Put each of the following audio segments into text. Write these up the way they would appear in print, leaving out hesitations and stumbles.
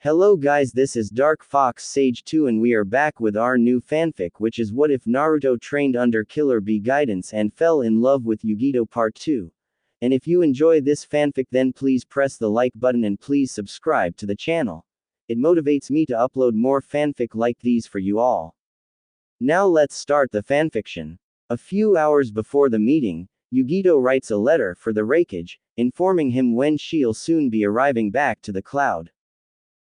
Hello guys, this is Dark Fox Sage 2 and we are back with our new fanfic, which is What If Naruto Trained Under Killer Bee Guidance and Fell in Love with Yugito Part 2. And if you enjoy this fanfic, then please press the like button and please subscribe to the channel. It motivates me to upload more fanfic like these for you all. Now let's start the fanfiction. A few hours before the meeting, Yugito writes a letter for the Raikage, informing him when she'll soon be arriving back to the cloud.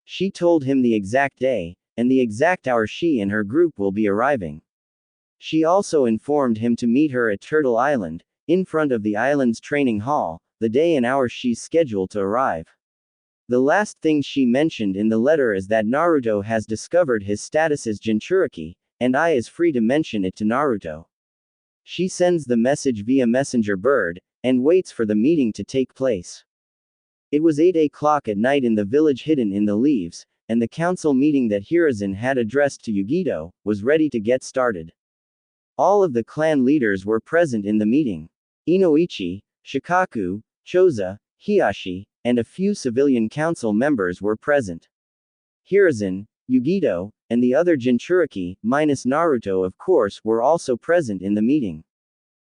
She told him the exact day, and the exact hour she and her group will be arriving. She also informed him to meet her at Turtle Island, in front of the island's training hall, the day and hour she's scheduled to arrive. The last thing she mentioned in the letter is that Naruto has discovered his status as Jinchuriki, and I is free to mention it to Naruto. She sends the message via messenger bird, and waits for the meeting to take place. It was 8 o'clock at night in the village hidden in the leaves, and the council meeting that Hiruzen had addressed to Yugito was ready to get started. All of the clan leaders were present in the meeting. Inoichi, Shikaku, Choza, Hiyashi, and a few civilian council members were present. Hiruzen, Yugito, and the other Jinchuriki, minus Naruto of course, were also present in the meeting.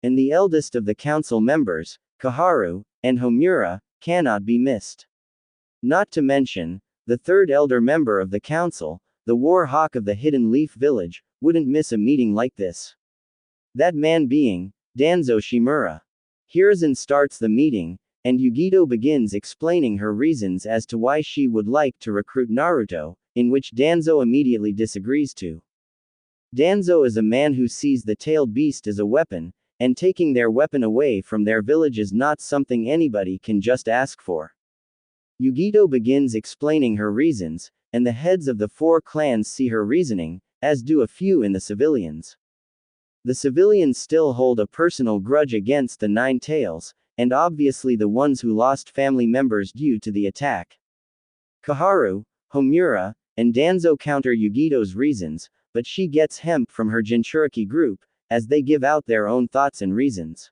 And the eldest of the council members, Kaharu, and Homura, cannot be missed. Not to mention, the third elder member of the council, the War Hawk of the Hidden Leaf Village, wouldn't miss a meeting like this. That man being Danzo Shimura. Hiruzen starts the meeting, and Yugito begins explaining her reasons as to why she would like to recruit Naruto, in which Danzo immediately disagrees to. Danzo is a man who sees the tailed beast as a weapon, and taking their weapon away from their village is not something anybody can just ask for. Yugito begins explaining her reasons, and the heads of the 4 clans see her reasoning, as do a few in the civilians. The civilians still hold a personal grudge against the 9 Tails, and obviously the ones who lost family members due to the attack. Kaharu, Homura, and Danzo counter Yugito's reasons, but she gets hemp from her Jinchuriki group, as they give out their own thoughts and reasons.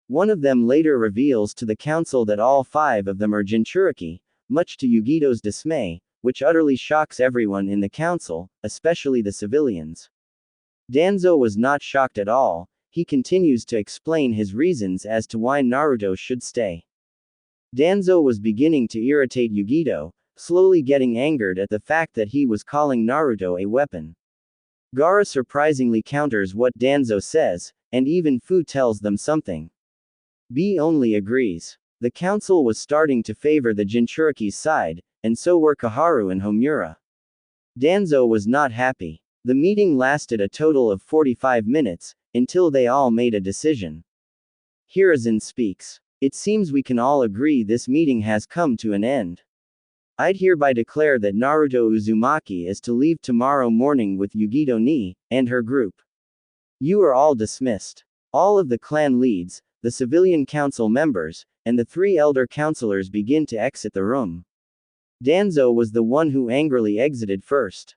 One of them later reveals to the council that all 5 of them are Jinchuriki, much to Yugito's dismay, which utterly shocks everyone in the council, especially the civilians. Danzo was not shocked at all. He continues to explain his reasons as to why Naruto should stay. Danzo was beginning to irritate Yugito, slowly getting angered at the fact that he was calling Naruto a weapon. Gaara surprisingly counters what Danzo says, and even Fu tells them something. B only agrees. The council was starting to favor the Jinchuriki's side, and so were Kaharu and Homura. Danzo was not happy. The meeting lasted a total of 45 minutes, until they all made a decision. Hiruzen speaks. It seems we can all agree this meeting has come to an end. I'd hereby declare that Naruto Uzumaki is to leave tomorrow morning with Yugito Ni, and her group. You are all dismissed. All of the clan leads, the civilian council members, and the 3 elder counselors begin to exit the room. Danzo was the one who angrily exited first.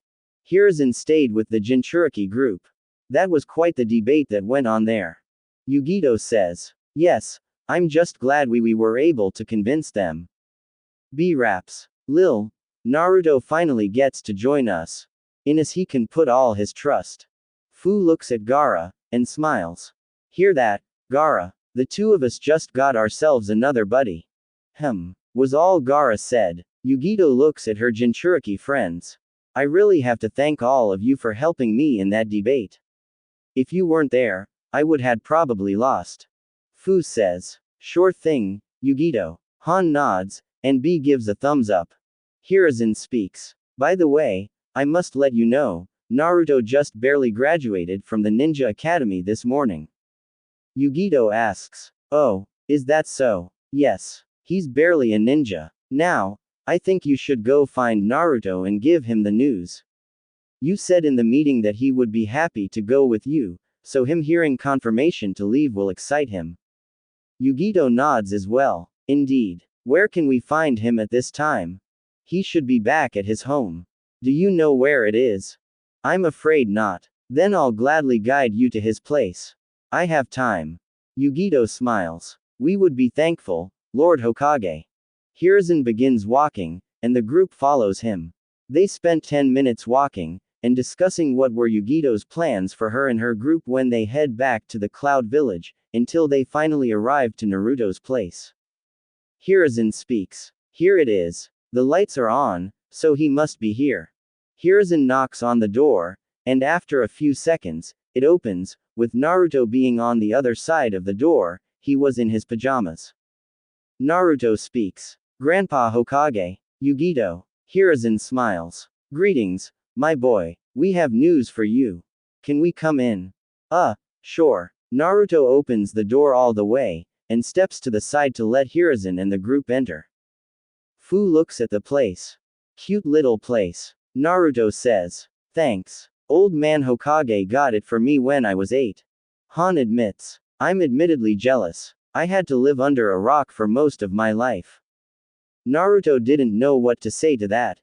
Hiruzen stayed with the Jinchuriki group. That was quite the debate that went on there. Yugito says, "Yes, I'm just glad we were able to convince them." B raps. Lil, Naruto finally gets to join us. In as he can put all his trust. Fu looks at Gaara, and smiles. Hear that, Gaara? The 2 of us just got ourselves another buddy. Was all Gaara said. Yugito looks at her Jinchuriki friends. I really have to thank all of you for helping me in that debate. If you weren't there, I would had probably lost. Fu says. Sure thing, Yugito. Han nods, and B gives a thumbs up. Hiruzen speaks. By the way, I must let you know, Naruto just barely graduated from the Ninja Academy this morning. Yugito asks. Oh, is that so? Yes. He's barely a ninja. Now, I think you should go find Naruto and give him the news. You said in the meeting that he would be happy to go with you, so him hearing confirmation to leave will excite him. Yugito nods as well. Indeed. Where can we find him at this time? He should be back at his home. Do you know where it is? I'm afraid not. Then I'll gladly guide you to his place. I have time. Yugito smiles. We would be thankful, Lord Hokage. Hiruzen begins walking, and the group follows him. They spent 10 minutes walking, and discussing what were Yugito's plans for her and her group when they head back to the Cloud Village, until they finally arrive to Naruto's place. Hiruzen speaks. Here it is. The lights are on, so he must be here. Hiruzen knocks on the door, and after a few seconds, it opens, with Naruto being on the other side of the door. He was in his pajamas. Naruto speaks. Grandpa Hokage. Yugito. Hiruzen smiles. Greetings, my boy. We have news for you. Can we come in? Sure. Naruto opens the door all the way, and steps to the side to let Hiruzen and the group enter. Fu looks at the place. Cute little place. Naruto says. Thanks. Old man Hokage got it for me when I was 8. Han admits. I'm admittedly jealous. I had to live under a rock for most of my life. Naruto didn't know what to say to that.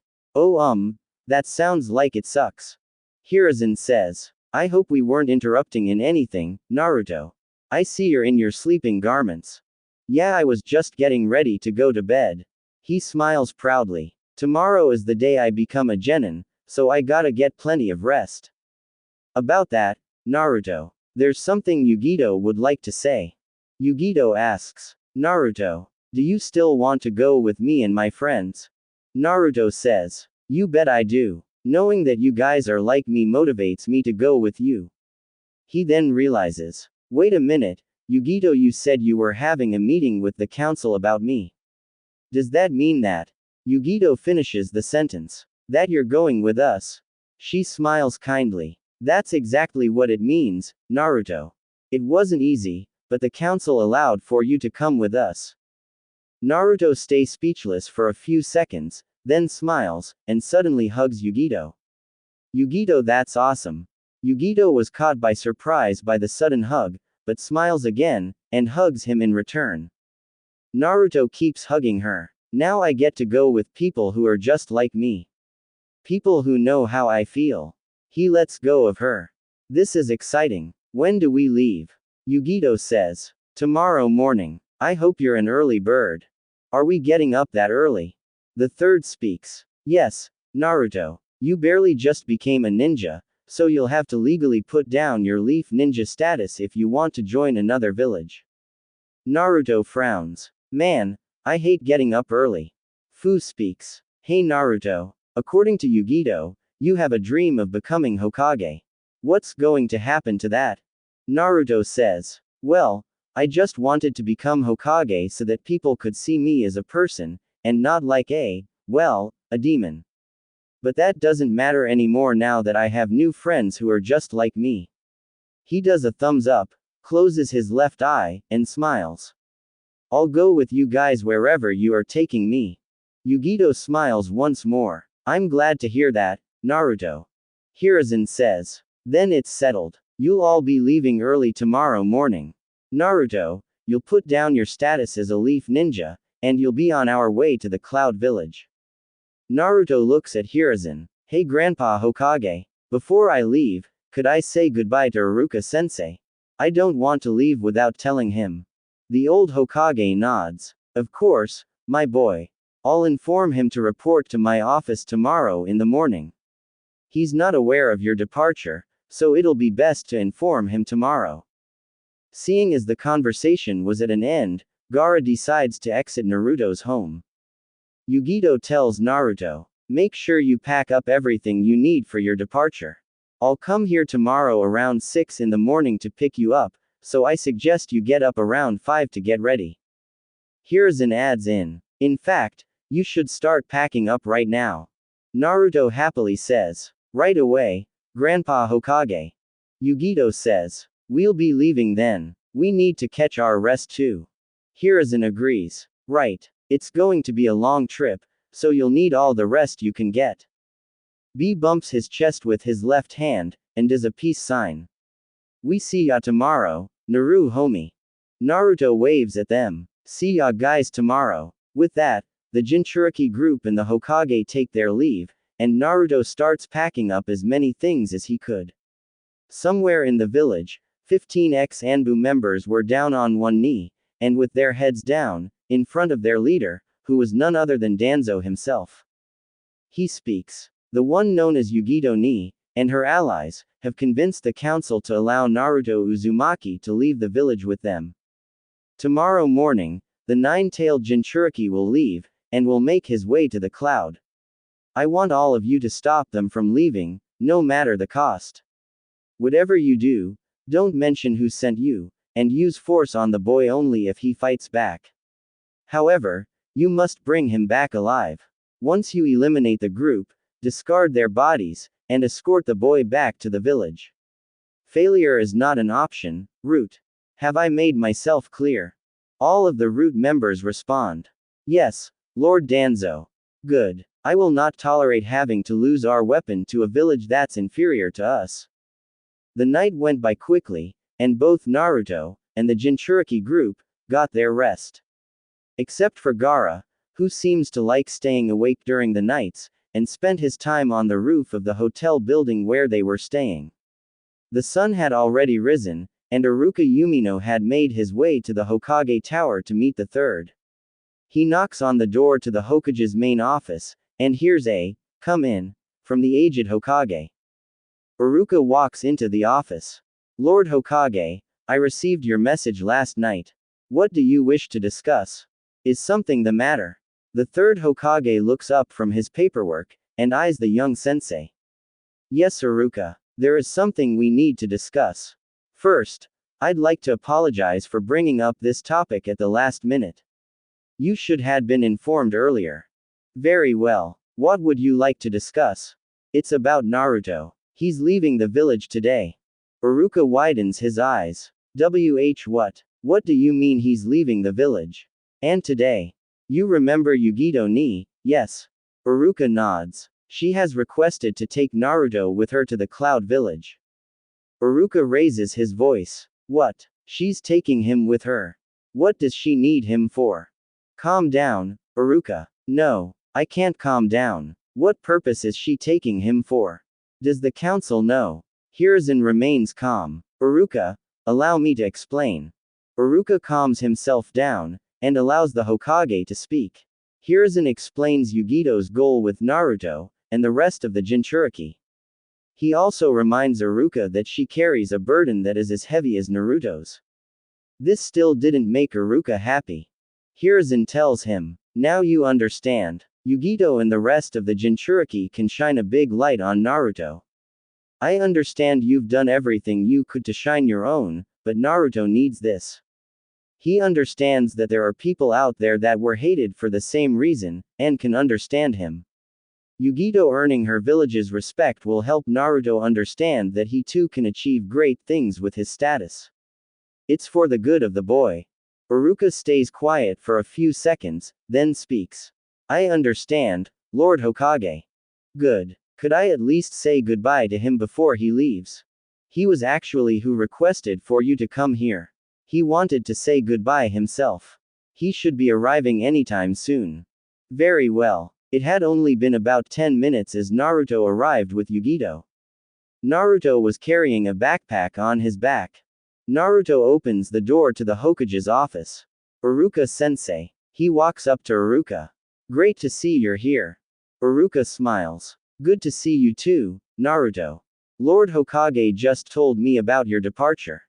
That sounds like it sucks. Hiruzen says. I hope we weren't interrupting in anything, Naruto. I see you're in your sleeping garments. Yeah, I was just getting ready to go to bed. He smiles proudly. Tomorrow is the day I become a genin, so I gotta get plenty of rest. About that, Naruto. There's something Yugito would like to say. Yugito asks. Naruto. Do you still want to go with me and my friends? Naruto says. You bet I do. Knowing that you guys are like me motivates me to go with you. He then realizes. Wait a minute, Yugito, you said you were having a meeting with the council about me. Does that mean that? Yugito finishes the sentence. That you're going with us? She smiles kindly. That's exactly what it means, Naruto. It wasn't easy, but the council allowed for you to come with us. Naruto stays speechless for a few seconds, then smiles, and suddenly hugs Yugito. Yugito, that's awesome. Yugito was caught by surprise by the sudden hug, but smiles again, and hugs him in return. Naruto keeps hugging her. Now I get to go with people who are just like me. People who know how I feel. He lets go of her. This is exciting. When do we leave? Yugito says. Tomorrow morning. I hope you're an early bird. Are we getting up that early? The third speaks. Yes, Naruto. You barely just became a ninja, so you'll have to legally put down your leaf ninja status if you want to join another village. Naruto frowns. Man, I hate getting up early. Fu speaks. Hey Naruto. According to Yugito, you have a dream of becoming Hokage. What's going to happen to that? Naruto says. Well, I just wanted to become Hokage so that people could see me as a person, and not like a demon. But that doesn't matter anymore now that I have new friends who are just like me. He does a thumbs up, closes his left eye, and smiles. I'll go with you guys wherever you are taking me. Yugito smiles once more. I'm glad to hear that, Naruto. Hiruzen says. Then it's settled. You'll all be leaving early tomorrow morning. Naruto, you'll put down your status as a leaf ninja, and you'll be on our way to the Cloud Village. Naruto looks at Hiruzen. Hey Grandpa Hokage. Before I leave, could I say goodbye to Iruka-sensei? I don't want to leave without telling him. The old Hokage nods. Of course, my boy. I'll inform him to report to my office tomorrow in the morning. He's not aware of your departure, so it'll be best to inform him tomorrow. Seeing as the conversation was at an end, Gaara decides to exit Naruto's home. Yugito tells Naruto, make sure you pack up everything you need for your departure. I'll come here tomorrow around 6 in the morning to pick you up, so I suggest you get up around 5 to get ready. Hiruzen adds in. In fact, you should start packing up right now. Naruto happily says. Right away, Grandpa Hokage. Yugito says. We'll be leaving then. We need to catch our rest too. Hiruzen agrees. Right. It's going to be a long trip, so you'll need all the rest you can get. B bumps his chest with his left hand, and does a peace sign. We see ya tomorrow, Naru homie. Naruto waves at them. See ya guys tomorrow. With that, the Jinchuriki group and the Hokage take their leave, and Naruto starts packing up as many things as he could. Somewhere in the village, 15 ex-Anbu members were down on one knee, and with their heads down, in front of their leader, who was none other than Danzo himself. He speaks. The one known as Yugito ni, and her allies, have convinced the council to allow Naruto Uzumaki to leave the village with them. Tomorrow morning, the nine-tailed Jinchuriki will leave, and will make his way to the cloud. I want all of you to stop them from leaving, no matter the cost. Whatever you do, don't mention who sent you, and use force on the boy only if he fights back. However, you must bring him back alive. Once you eliminate the group, discard their bodies, and escort the boy back to the village. Failure is not an option, Root. Have I made myself clear? All of the Root members respond. Yes, Lord Danzo. Good. I will not tolerate having to lose our weapon to a village that's inferior to us. The night went by quickly, and both Naruto and the Jinchuriki group got their rest. Except for Gaara, who seems to like staying awake during the nights, and spent his time on the roof of the hotel building where they were staying. The sun had already risen, and Iruka Umino had made his way to the Hokage Tower to meet the third. He knocks on the door to the Hokage's main office, and hears a, "Come in," from the aged Hokage. Iruka walks into the office. Lord Hokage, I received your message last night. What do you wish to discuss? Is something the matter? The third Hokage looks up from his paperwork, and eyes the young sensei. Yes, Iruka. There is something we need to discuss. First, I'd like to apologize for bringing up this topic at the last minute. You should had been informed earlier. Very well. What would you like to discuss? It's about Naruto. He's leaving the village today. Iruka widens his eyes. What? What do you mean he's leaving the village? And today? You remember Yugito ni, yes? Iruka nods. She has requested to take Naruto with her to the Cloud Village. Iruka raises his voice. What? She's taking him with her. What does she need him for? Calm down, Iruka. No, I can't calm down. What purpose is she taking him for? Does the council know? Hiruzen remains calm. Iruka, allow me to explain. Iruka calms himself down, and allows the Hokage to speak. Hiruzen explains Yugito's goal with Naruto, and the rest of the Jinchuriki. He also reminds Iruka that she carries a burden that is as heavy as Naruto's. This still didn't make Iruka happy. Hiruzen tells him, now you understand. Yugito and the rest of the Jinchuriki can shine a big light on Naruto. I understand you've done everything you could to shine your own, but Naruto needs this. He understands that there are people out there that were hated for the same reason, and can understand him. Yugito earning her village's respect will help Naruto understand that he too can achieve great things with his status. It's for the good of the boy. Iruka stays quiet for a few seconds, then speaks. I understand, Lord Hokage. Good. Could I at least say goodbye to him before he leaves? He was actually who requested for you to come here. He wanted to say goodbye himself. He should be arriving anytime soon. Very well. It had only been about 10 minutes as Naruto arrived with Yugito. Naruto was carrying a backpack on his back. Naruto opens the door to the Hokage's office. Iruka-sensei. He walks up to Iruka. Great to see you're here. Iruka smiles. Good to see you too, Naruto. Lord Hokage just told me about your departure.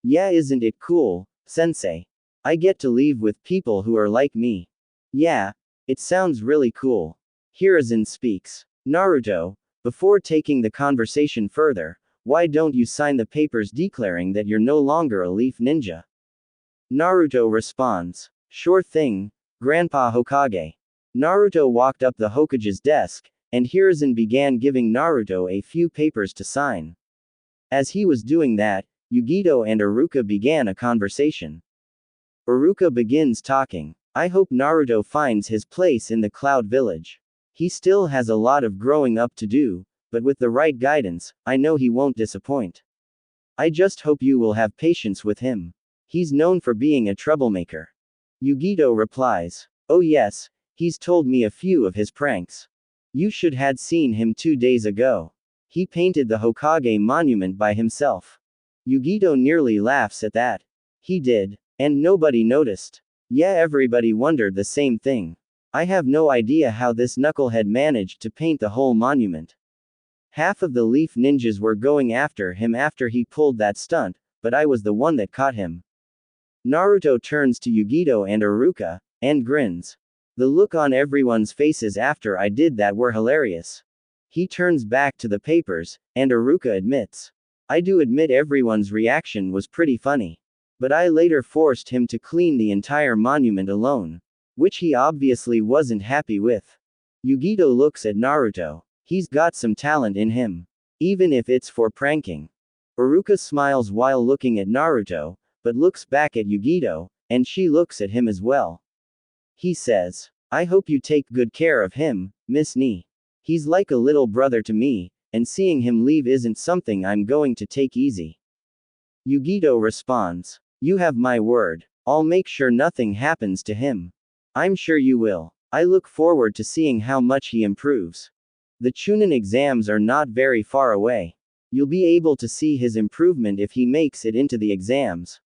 Yeah, isn't it cool, sensei? I get to leave with people who are like me. Yeah, it sounds really cool. Hiruzen speaks. Naruto, before taking the conversation further, why don't you sign the papers declaring that you're no longer a leaf ninja? Naruto responds. Sure thing, Grandpa Hokage. Naruto walked up the Hokage's desk, and Hiruzen began giving Naruto a few papers to sign. As he was doing that, Yugito and Iruka began a conversation. Iruka begins talking. I hope Naruto finds his place in the Cloud Village. He still has a lot of growing up to do, but with the right guidance, I know he won't disappoint. I just hope you will have patience with him. He's known for being a troublemaker. Yugito replies. Oh yes, he's told me a few of his pranks. You should had seen him 2 days ago. He painted the Hokage monument by himself. Yugito nearly laughs at that. He did, and nobody noticed. Yeah, everybody wondered the same thing. I have no idea how this knucklehead managed to paint the whole monument. Half of the leaf ninjas were going after him after he pulled that stunt, but I was the one that caught him. Naruto turns to Yugito and Iruka, and grins. The look on everyone's faces after I did that were hilarious. He turns back to the papers, and Iruka admits. I do admit everyone's reaction was pretty funny. But I later forced him to clean the entire monument alone. Which he obviously wasn't happy with. Yugito looks at Naruto. He's got some talent in him. Even if it's for pranking. Iruka smiles while looking at Naruto, but looks back at Yugito, and she looks at him as well. He says, I hope you take good care of him, Miss Ni. He's like a little brother to me, and seeing him leave isn't something I'm going to take easy. Yugito responds, you have my word. I'll make sure nothing happens to him. I'm sure you will. I look forward to seeing how much he improves. The Chunin exams are not very far away. You'll be able to see his improvement if he makes it into the exams.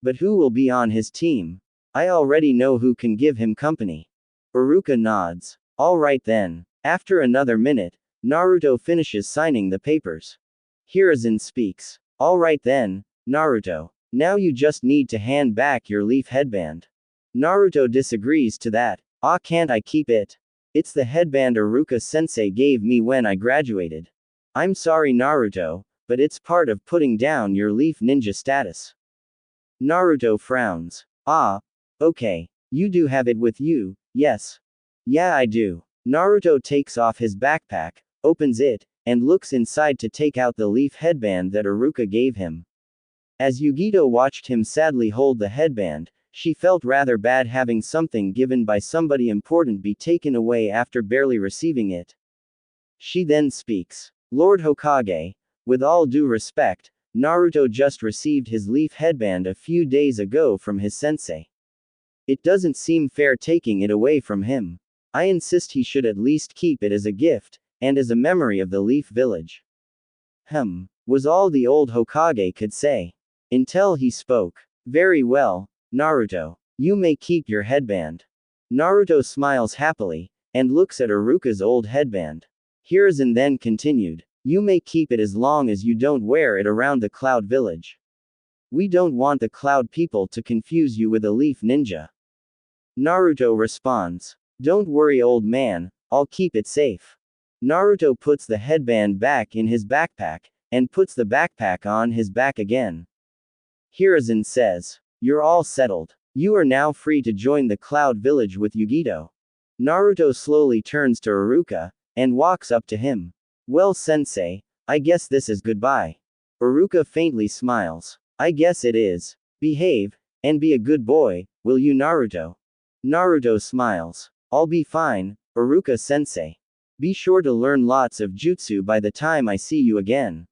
But who will be on his team? I already know who can give him company. Iruka nods. All right then. After another minute, Naruto finishes signing the papers. Hiruzen speaks. All right then, Naruto. Now you just need to hand back your leaf headband. Naruto disagrees to that. Can't I keep it? It's the headband Iruka-sensei gave me when I graduated. I'm sorry Naruto, but it's part of putting down your leaf ninja status. Naruto frowns. Okay. You do have it with you, yes? Yeah, I do. Naruto takes off his backpack, opens it, and looks inside to take out the leaf headband that Iruka gave him. As Yugito watched him sadly hold the headband, she felt rather bad having something given by somebody important be taken away after barely receiving it. She then speaks. Lord Hokage, with all due respect, Naruto just received his leaf headband a few days ago from his sensei. It doesn't seem fair taking it away from him. I insist he should at least keep it as a gift, and as a memory of the Leaf Village. Was all the old Hokage could say. Until he spoke. Very well, Naruto. You may keep your headband. Naruto smiles happily, and looks at Iruka's old headband. Hiruzen then continued. You may keep it as long as you don't wear it around the Cloud Village. We don't want the Cloud people to confuse you with a leaf ninja. Naruto responds. Don't worry old man, I'll keep it safe. Naruto puts the headband back in his backpack, and puts the backpack on his back again. Hiruzen says. You're all settled. You are now free to join the Cloud Village with Yugito. Naruto slowly turns to Iruka, and walks up to him. Well sensei, I guess this is goodbye. Iruka faintly smiles. I guess it is. Behave, and be a good boy, will you Naruto? Naruto smiles. I'll be fine, Iruka sensei. Be sure to learn lots of jutsu by the time I see you again.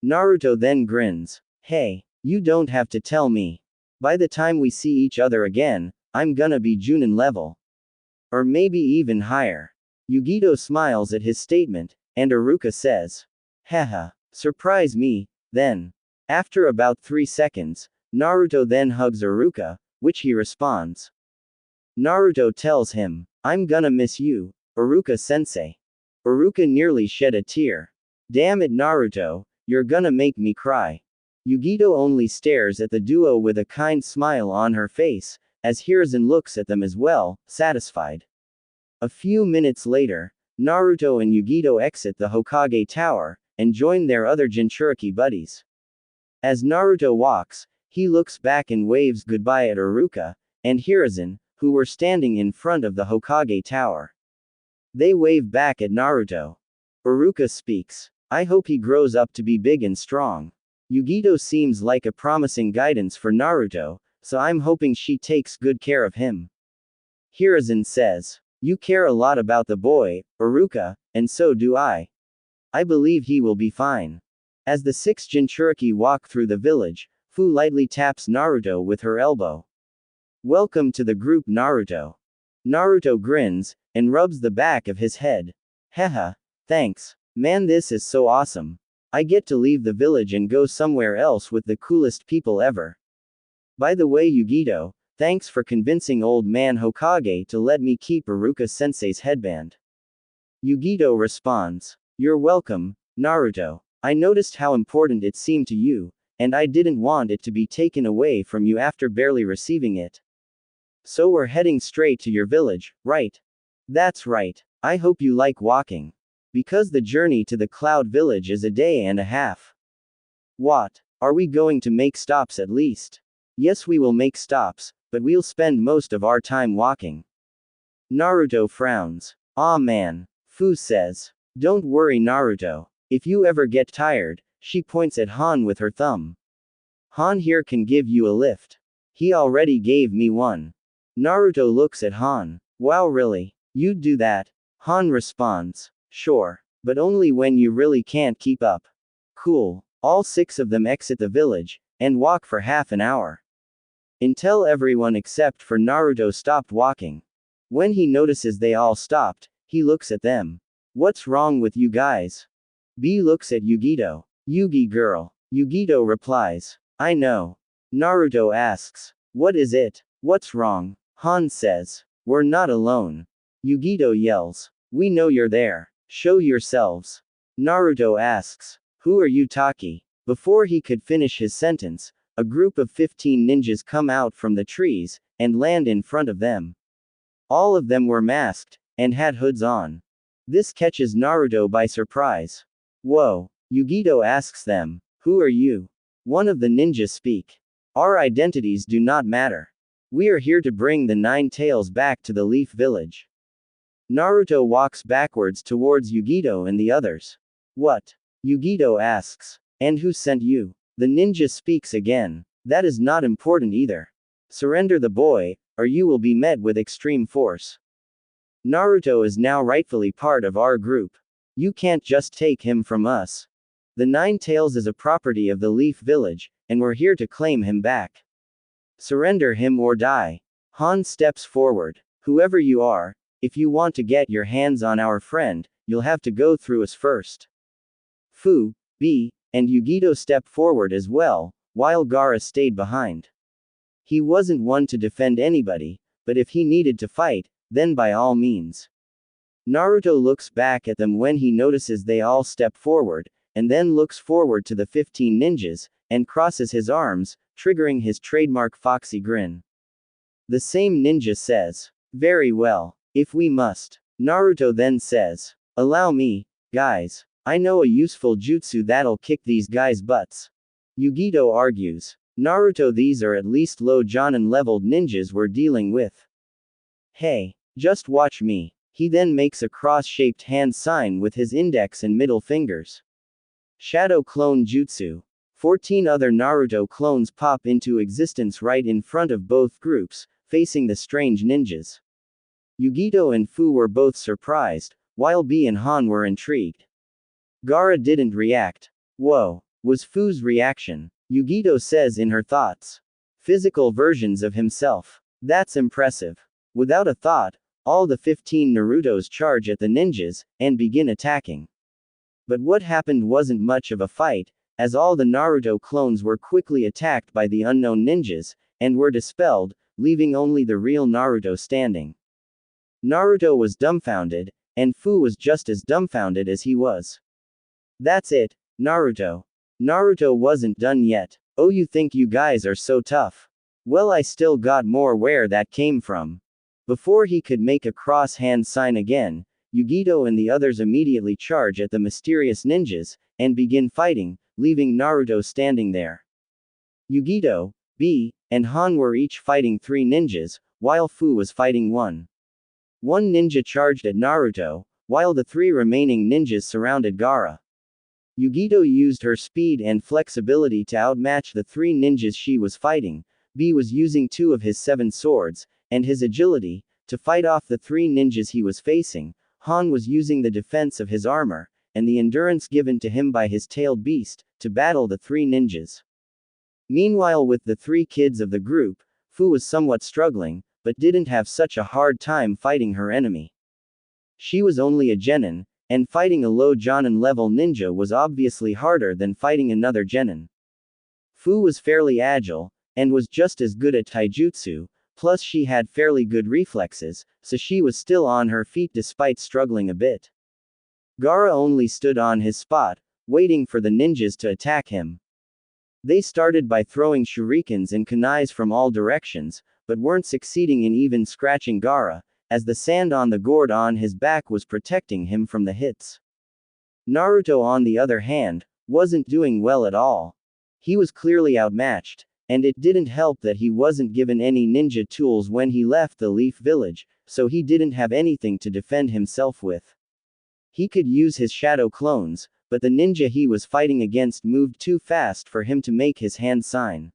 Naruto then grins. Hey, you don't have to tell me. By the time we see each other again, I'm gonna be Junin level. Or maybe even higher. Yugito smiles at his statement, and Iruka says. Haha, surprise me, then. After about 3 seconds, Naruto then hugs Iruka, which he responds. Naruto tells him, I'm gonna miss you, Iruka sensei. Iruka nearly shed a tear. Damn it Naruto, you're gonna make me cry. Yugito only stares at the duo with a kind smile on her face, as Hiruzen looks at them as well, satisfied. A few minutes later, Naruto and Yugito exit the Hokage Tower, and join their other Jinchuriki buddies. As Naruto walks, he looks back and waves goodbye at Iruka, and Hiruzen, who were standing in front of the Hokage Tower. They wave back at Naruto. Iruka speaks. I hope he grows up to be big and strong. Yugito seems like a promising guidance for Naruto, so I'm hoping she takes good care of him. Hiruzen says. You care a lot about the boy, Iruka, and so do I. I believe he will be fine. As the 6 Jinchuriki walk through the village, Fu lightly taps Naruto with her elbow. Welcome to the group Naruto. Naruto grins, and rubs the back of his head. Haha, thanks. Man this is so awesome. I get to leave the village and go somewhere else with the coolest people ever. By the way Yugito, Thanks for convincing old man Hokage to let me keep Iruka-sensei's headband. Yugito responds. You're welcome, Naruto. I noticed how important it seemed to you, and I didn't want it to be taken away from you after barely receiving it. So we're heading straight to your village, right? That's right. I hope you like walking. Because the journey to the Cloud Village is a day and a half. What? Are we going to make stops at least? Yes, we will make stops, but we'll spend most of our time walking. Naruto frowns. Aw man. Fu says. Don't worry, Naruto. If you ever get tired, she points at Han with her thumb. Han here can give you a lift. He already gave me one. Naruto looks at Han. Wow, really? You'd do that? Han responds. Sure. But only when you really can't keep up. Cool. All 6 of them exit the village, and walk for half an hour. Until everyone except for Naruto stopped walking. When he notices they all stopped, he looks at them. What's wrong with you guys? B looks at Yugito. Yugi girl. Yugito replies. I know. Naruto asks. What is it? What's wrong? Han says. We're not alone. Yugito yells. We know you're there. Show yourselves. Naruto asks. Who are you, Taki? Before he could finish his sentence, a group of 15 ninjas come out from the trees, and land in front of them. All of them were masked, and had hoods on. This catches Naruto by surprise. Whoa. Yugito asks them. Who are you? One of the ninjas speak. Our identities do not matter. We are here to bring the 9 tails back to the Leaf Village. Naruto walks backwards towards Yugito and the others. What? Yugito asks. And who sent you? The ninja speaks again. That is not important either. Surrender the boy, or you will be met with extreme force. Naruto is now rightfully part of our group. You can't just take him from us. The 9 tails is a property of the Leaf Village, and we're here to claim him back. Surrender him or die. Han steps forward. Whoever you are, if you want to get your hands on our friend, you'll have to go through us first. Fu, B, and Yugito step forward as well, while Gaara stayed behind. He wasn't one to defend anybody, but if he needed to fight, then by all means. Naruto looks back at them when he notices they all step forward, and then looks forward to the 15 ninjas, and crosses his arms, triggering his trademark foxy grin. The same ninja says, very well, if we must. Naruto then says, allow me, guys. I know a useful jutsu that'll kick these guys' butts. Yugito argues. Naruto, these are at least low Jonin leveled ninjas we're dealing with. Hey, just watch me. He then makes a cross-shaped hand sign with his index and middle fingers. Shadow Clone Jutsu. 14 other Naruto clones pop into existence right in front of both groups, facing the strange ninjas. Yugito and Fu were both surprised, while B and Han were intrigued. Gaara didn't react. Whoa, was Fu's reaction. Yugito says in her thoughts. Physical versions of himself. That's impressive. Without a thought, all the 15 Narutos charge at the ninjas, and begin attacking. But what happened wasn't much of a fight, as all the Naruto clones were quickly attacked by the unknown ninjas, and were dispelled, leaving only the real Naruto standing. Naruto was dumbfounded, and Fu was just as dumbfounded as he was. That's it, Naruto. Naruto wasn't done yet. Oh, you think you guys are so tough? Well, I still got more where that came from. Before he could make a cross hand sign again, Yugito and the others immediately charge at the mysterious ninjas, and begin fighting, leaving Naruto standing there. Yugito, B, and Han were each fighting 3 ninjas, while Fu was fighting 1. One ninja charged at Naruto, while the 3 remaining ninjas surrounded Gaara. Yugito used her speed and flexibility to outmatch the 3 ninjas she was fighting. B was using 2 of his 7 swords, and his agility, to fight off the 3 ninjas he was facing. Han was using the defense of his armor, and the endurance given to him by his tailed beast, to battle the 3 ninjas. Meanwhile, with the 3 kids of the group, Fu was somewhat struggling, but didn't have such a hard time fighting her enemy. She was only a genin, and fighting a low Jonin level ninja was obviously harder than fighting another genin. Fu was fairly agile, and was just as good at taijutsu, Plus she had fairly good reflexes, so she was still on her feet despite struggling a bit. Gaara only stood on his spot, waiting for the ninjas to attack him. They started by throwing shurikens and kunais from all directions, but weren't succeeding in even scratching Gaara, as the sand on the gourd on his back was protecting him from the hits. Naruto, on the other hand, wasn't doing well at all. He was clearly outmatched, and it didn't help that he wasn't given any ninja tools when he left the Leaf Village, so he didn't have anything to defend himself with. He could use his shadow clones, but the ninja he was fighting against moved too fast for him to make his hand sign.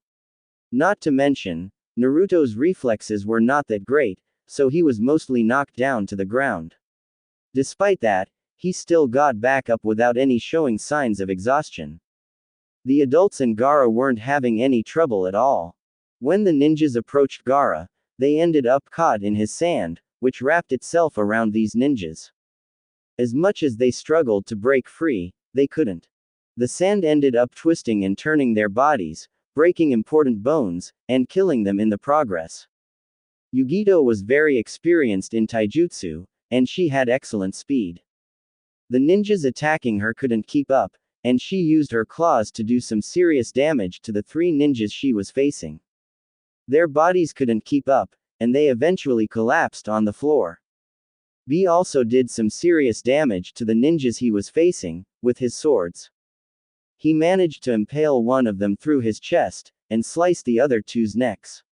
Not to mention, Naruto's reflexes were not that great, so he was mostly knocked down to the ground. Despite that, he still got back up without any showing signs of exhaustion. The adults and Gaara weren't having any trouble at all. When the ninjas approached Gaara, they ended up caught in his sand, which wrapped itself around these ninjas. As much as they struggled to break free, they couldn't. The sand ended up twisting and turning their bodies, breaking important bones, and killing them in the progress. Yugito was very experienced in taijutsu, and she had excellent speed. The ninjas attacking her couldn't keep up, and she used her claws to do some serious damage to the 3 ninjas she was facing. Their bodies couldn't keep up, and they eventually collapsed on the floor. B also did some serious damage to the ninjas he was facing, with his swords. He managed to impale one of them through his chest, and slice the other 2's necks.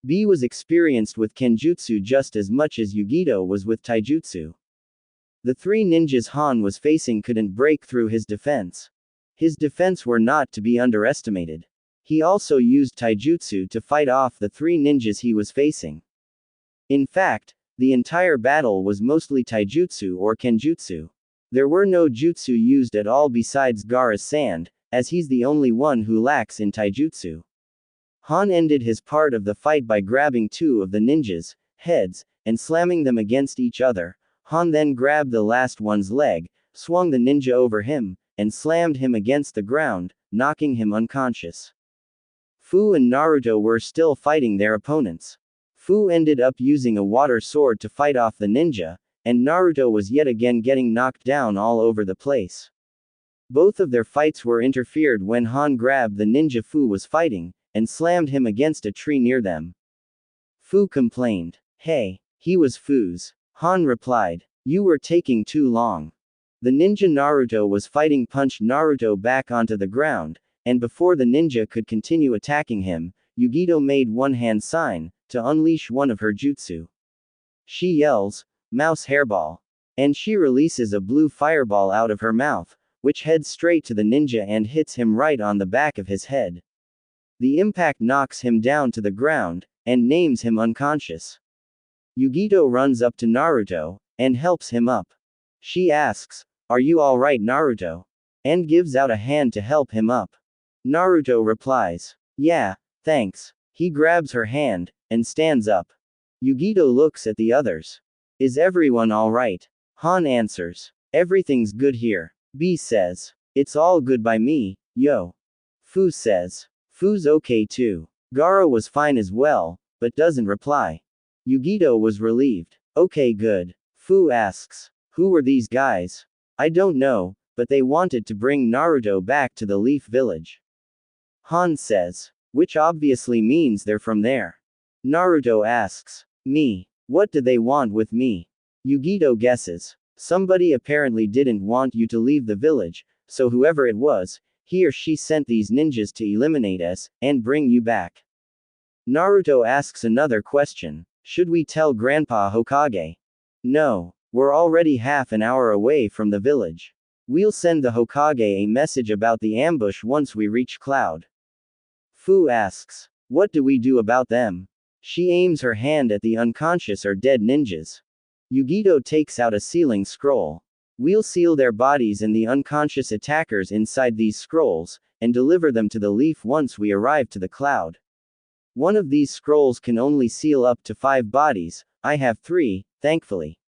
B was experienced with kenjutsu just as much as Yugito was with taijutsu. The 3 ninjas Han was facing couldn't break through his defense. His defense were not to be underestimated. He also used taijutsu to fight off the 3 ninjas he was facing. In fact, the entire battle was mostly taijutsu or kenjutsu. There were no jutsu used at all besides Gaara's sand, as he's the only one who lacks in taijutsu. Han ended his part of the fight by grabbing 2 of the ninjas' heads, and slamming them against each other. Han then grabbed the last one's leg, swung the ninja over him, and slammed him against the ground, knocking him unconscious. Fu and Naruto were still fighting their opponents. Fu ended up using a water sword to fight off the ninja, and Naruto was yet again getting knocked down all over the place. Both of their fights were interfered when Han grabbed the ninja Fu was fighting, and slammed him against a tree near them. Fu complained. "Hey, he was Fu's." Han replied. "You were taking too long." The ninja Naruto was fighting punched Naruto back onto the ground, and before the ninja could continue attacking him, Yugito made one hand sign, to unleash one of her jutsu. She yells, "Mouse hairball." And she releases a blue fireball out of her mouth, which heads straight to the ninja and hits him right on the back of his head. The impact knocks him down to the ground, and names him unconscious. Yugito runs up to Naruto, and helps him up. She asks, "Are you alright, Naruto?" and gives out a hand to help him up. Naruto replies, "Yeah, thanks." He grabs her hand, and stands up. Yugito looks at the others. "Is everyone alright?" Han answers, "Everything's good here." B says, "It's all good by me, yo." Fu says, "Fu's okay too." Gaara was fine as well, but doesn't reply. Yugito was relieved. "Okay, good." Fu asks, "Who were these guys?" "I don't know, but they wanted to bring Naruto back to the Leaf Village." Han says, "Which obviously means they're from there." Naruto asks, "Me? What do they want with me?" Yugito guesses, "Somebody apparently didn't want you to leave the village, so whoever it was, he or she sent these ninjas to eliminate us, and bring you back." Naruto asks another question, "Should we tell Grandpa Hokage?" "No. We're already half an hour away from the village. We'll send the Hokage a message about the ambush once we reach Cloud." Fu asks, "What do we do about them?" She aims her hand at the unconscious or dead ninjas. Yugito takes out a sealing scroll. "We'll seal their bodies and the unconscious attackers inside these scrolls, and deliver them to the leaf once we arrive to the Cloud. One of these scrolls can only seal up to 5 bodies, I have 3, thankfully.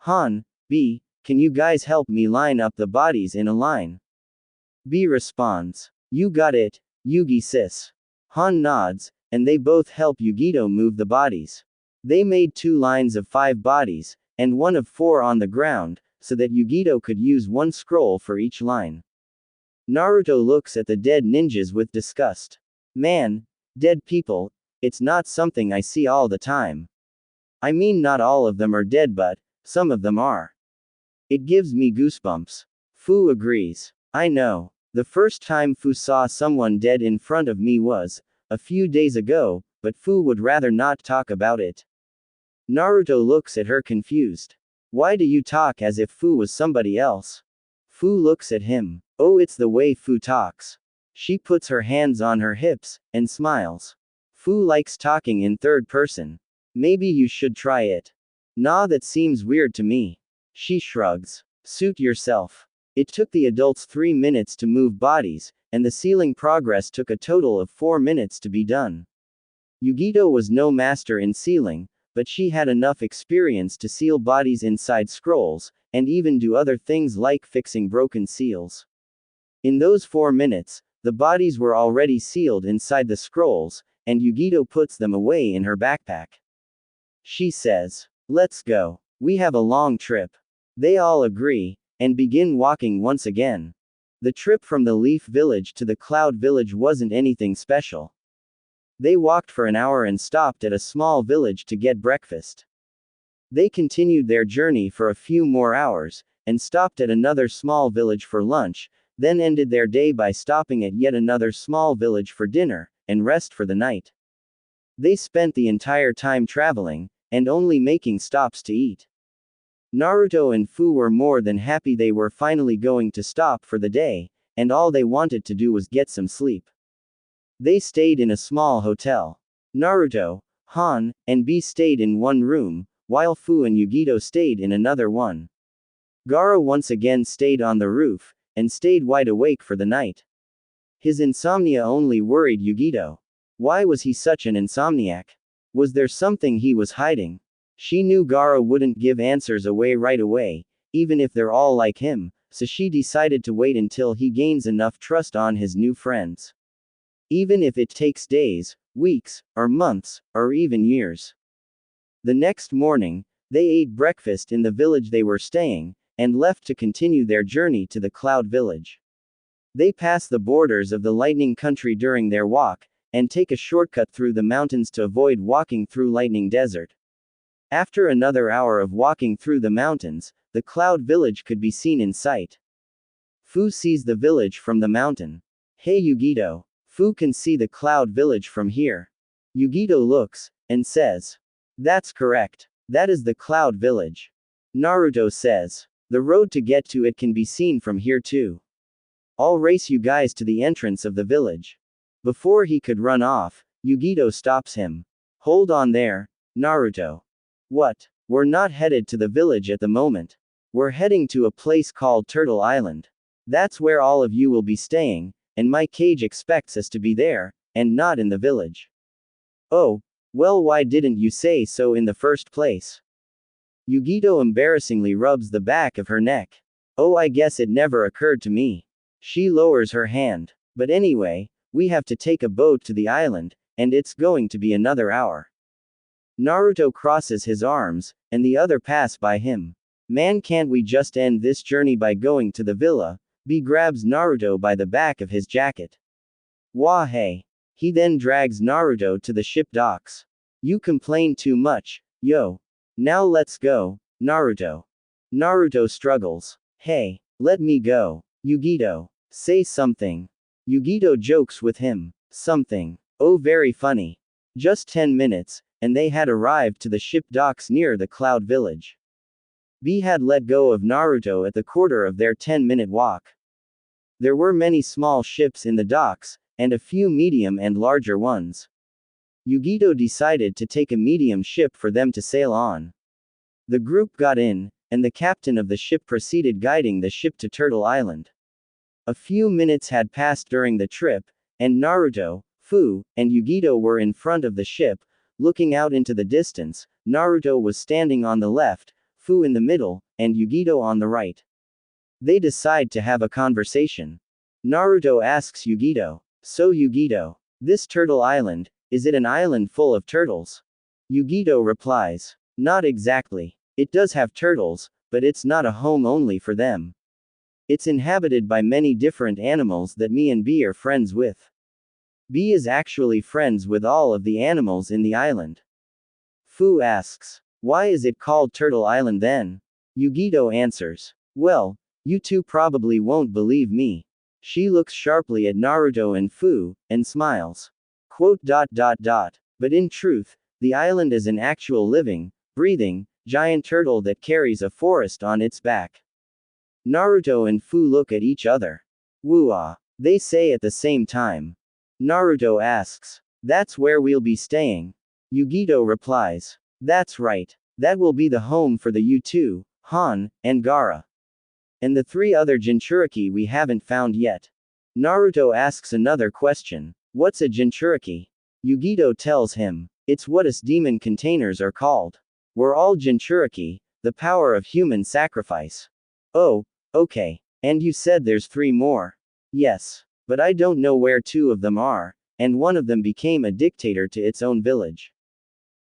Han, B, can you guys help me line up the bodies in a line?" B responds, "You got it, Yugi sis." Han nods, and they both help Yugito move the bodies. They made 2 lines of 5 bodies, and one of 4 on the ground, so that Yugito could use 1 scroll for each line. Naruto looks at the dead ninjas with disgust. Man, dead people, it's not something I see all the time. I mean, not all of them are dead, but some of them are. It gives me goosebumps. Fu agrees. I know. The first time Fu saw someone dead in front of me was a few days ago, but Fu would rather not talk about it. Naruto looks at her confused. Why do you talk as if Fu was somebody else? Fu looks at him. Oh, it's the way Fu talks. She puts her hands on her hips and smiles. Fu likes talking in third person. Maybe you should try it. Nah, that seems weird to me. She shrugs. Suit yourself. It took the adults 3 minutes to move bodies, and the sealing progress took a total of 4 minutes to be done. Yugito was no master in sealing, but she had enough experience to seal bodies inside scrolls, and even do other things like fixing broken seals. In those 4 minutes, the bodies were already sealed inside the scrolls, and Yugito puts them away in her backpack. She says, "Let's go. We have a long trip." They all agree, and begin walking once again. The trip from the Leaf Village to the Cloud Village wasn't anything special. They walked for an hour and stopped at a small village to get breakfast. They continued their journey for a few more hours, and stopped at another small village for lunch, then ended their day by stopping at yet another small village for dinner, and rest for the night. They spent the entire time traveling, and only making stops to eat. Naruto and Fu were more than happy they were finally going to stop for the day, and all they wanted to do was get some sleep. They stayed in a small hotel. Naruto, Han, and B stayed in one room, while Fu and Yugito stayed in another one. Gaara once again stayed on the roof, and stayed wide awake for the night. His insomnia only worried Yugito. Why was he such an insomniac? Was there something he was hiding? She knew Gaara wouldn't give answers away right away, even if they're all like him, so she decided to wait until he gains enough trust on his new friends. Even if it takes days, weeks, or months, or even years. The next morning, they ate breakfast in the village they were staying, and left to continue their journey to the Cloud Village. They pass the borders of the Lightning Country during their walk, and take a shortcut through the mountains to avoid walking through Lightning Desert. After another hour of walking through the mountains, the Cloud Village could be seen in sight. Fu sees the village from the mountain. Hey Yugito. Fu can see the Cloud Village from here. Yugito looks, and says, "That's correct. That is the Cloud Village." Naruto says, "The road to get to it can be seen from here too. I'll race you guys to the entrance of the village." Before he could run off, Yugito stops him. "Hold on there, Naruto." "What? We're not headed to the village at the moment. We're heading to a place called Turtle Island. That's where all of you will be staying, and my cage expects us to be there, and not in the village." "Oh, well, why didn't you say so in the first place?" Yugito embarrassingly rubs the back of her neck. "Oh, I guess it never occurred to me." She lowers her hand. "But anyway, we have to take a boat to the island, and it's going to be another hour." Naruto crosses his arms, and the other pass by him. "Man, can't we just end this journey by going to the villa?" B grabs Naruto by the back of his jacket. "Wah hey." He then drags Naruto to the ship docks. "You complain too much, yo. Now let's go, Naruto." Naruto struggles. "Hey, let me go. Yugito, say something." Yugito jokes with him. "Something. Oh, very funny." Just 10 minutes, and they had arrived to the ship docks near the Cloud Village. B had let go of Naruto at the quarter of their 10-minute walk. There were many small ships in the docks, and a few medium and larger ones. Yugito decided to take a medium ship for them to sail on. The group got in, and the captain of the ship proceeded guiding the ship to Turtle Island. A few minutes had passed during the trip, and Naruto, Fu, and Yugito were in front of the ship, looking out into the distance. Naruto was standing on the left, Fu in the middle, and Yugito on the right. They decide to have a conversation. Naruto asks Yugito, "So Yugito, this Turtle Island, Is it an island full of turtles? Yugito replies. Not exactly. It does have turtles, but it's not a home only for them. It's inhabited by many different animals that me and B are friends with. B is actually friends with all of the animals in the island. Fu asks. Why is it called Turtle Island then? Yugito answers. Well, you two probably won't believe me. She looks sharply at Naruto and Fu, and smiles. But in truth, the island is an actual living, breathing, giant turtle that carries a forest on its back. Naruto and Fu look at each other. Woo-ah, they say at the same time. Naruto asks. That's where we'll be staying. Yugito replies. That's right. That will be the home for the U2, Han, and Gaara. And the 3 other Jinchuriki we haven't found yet. Naruto asks another question. What's a Jinchuriki? Yugito tells him. It's what us demon containers are called. We're all Jinchuriki, the power of human sacrifice. Oh, okay. And you said there's 3 more. Yes. But I don't know where 2 of them are, and one of them became a dictator to its own village.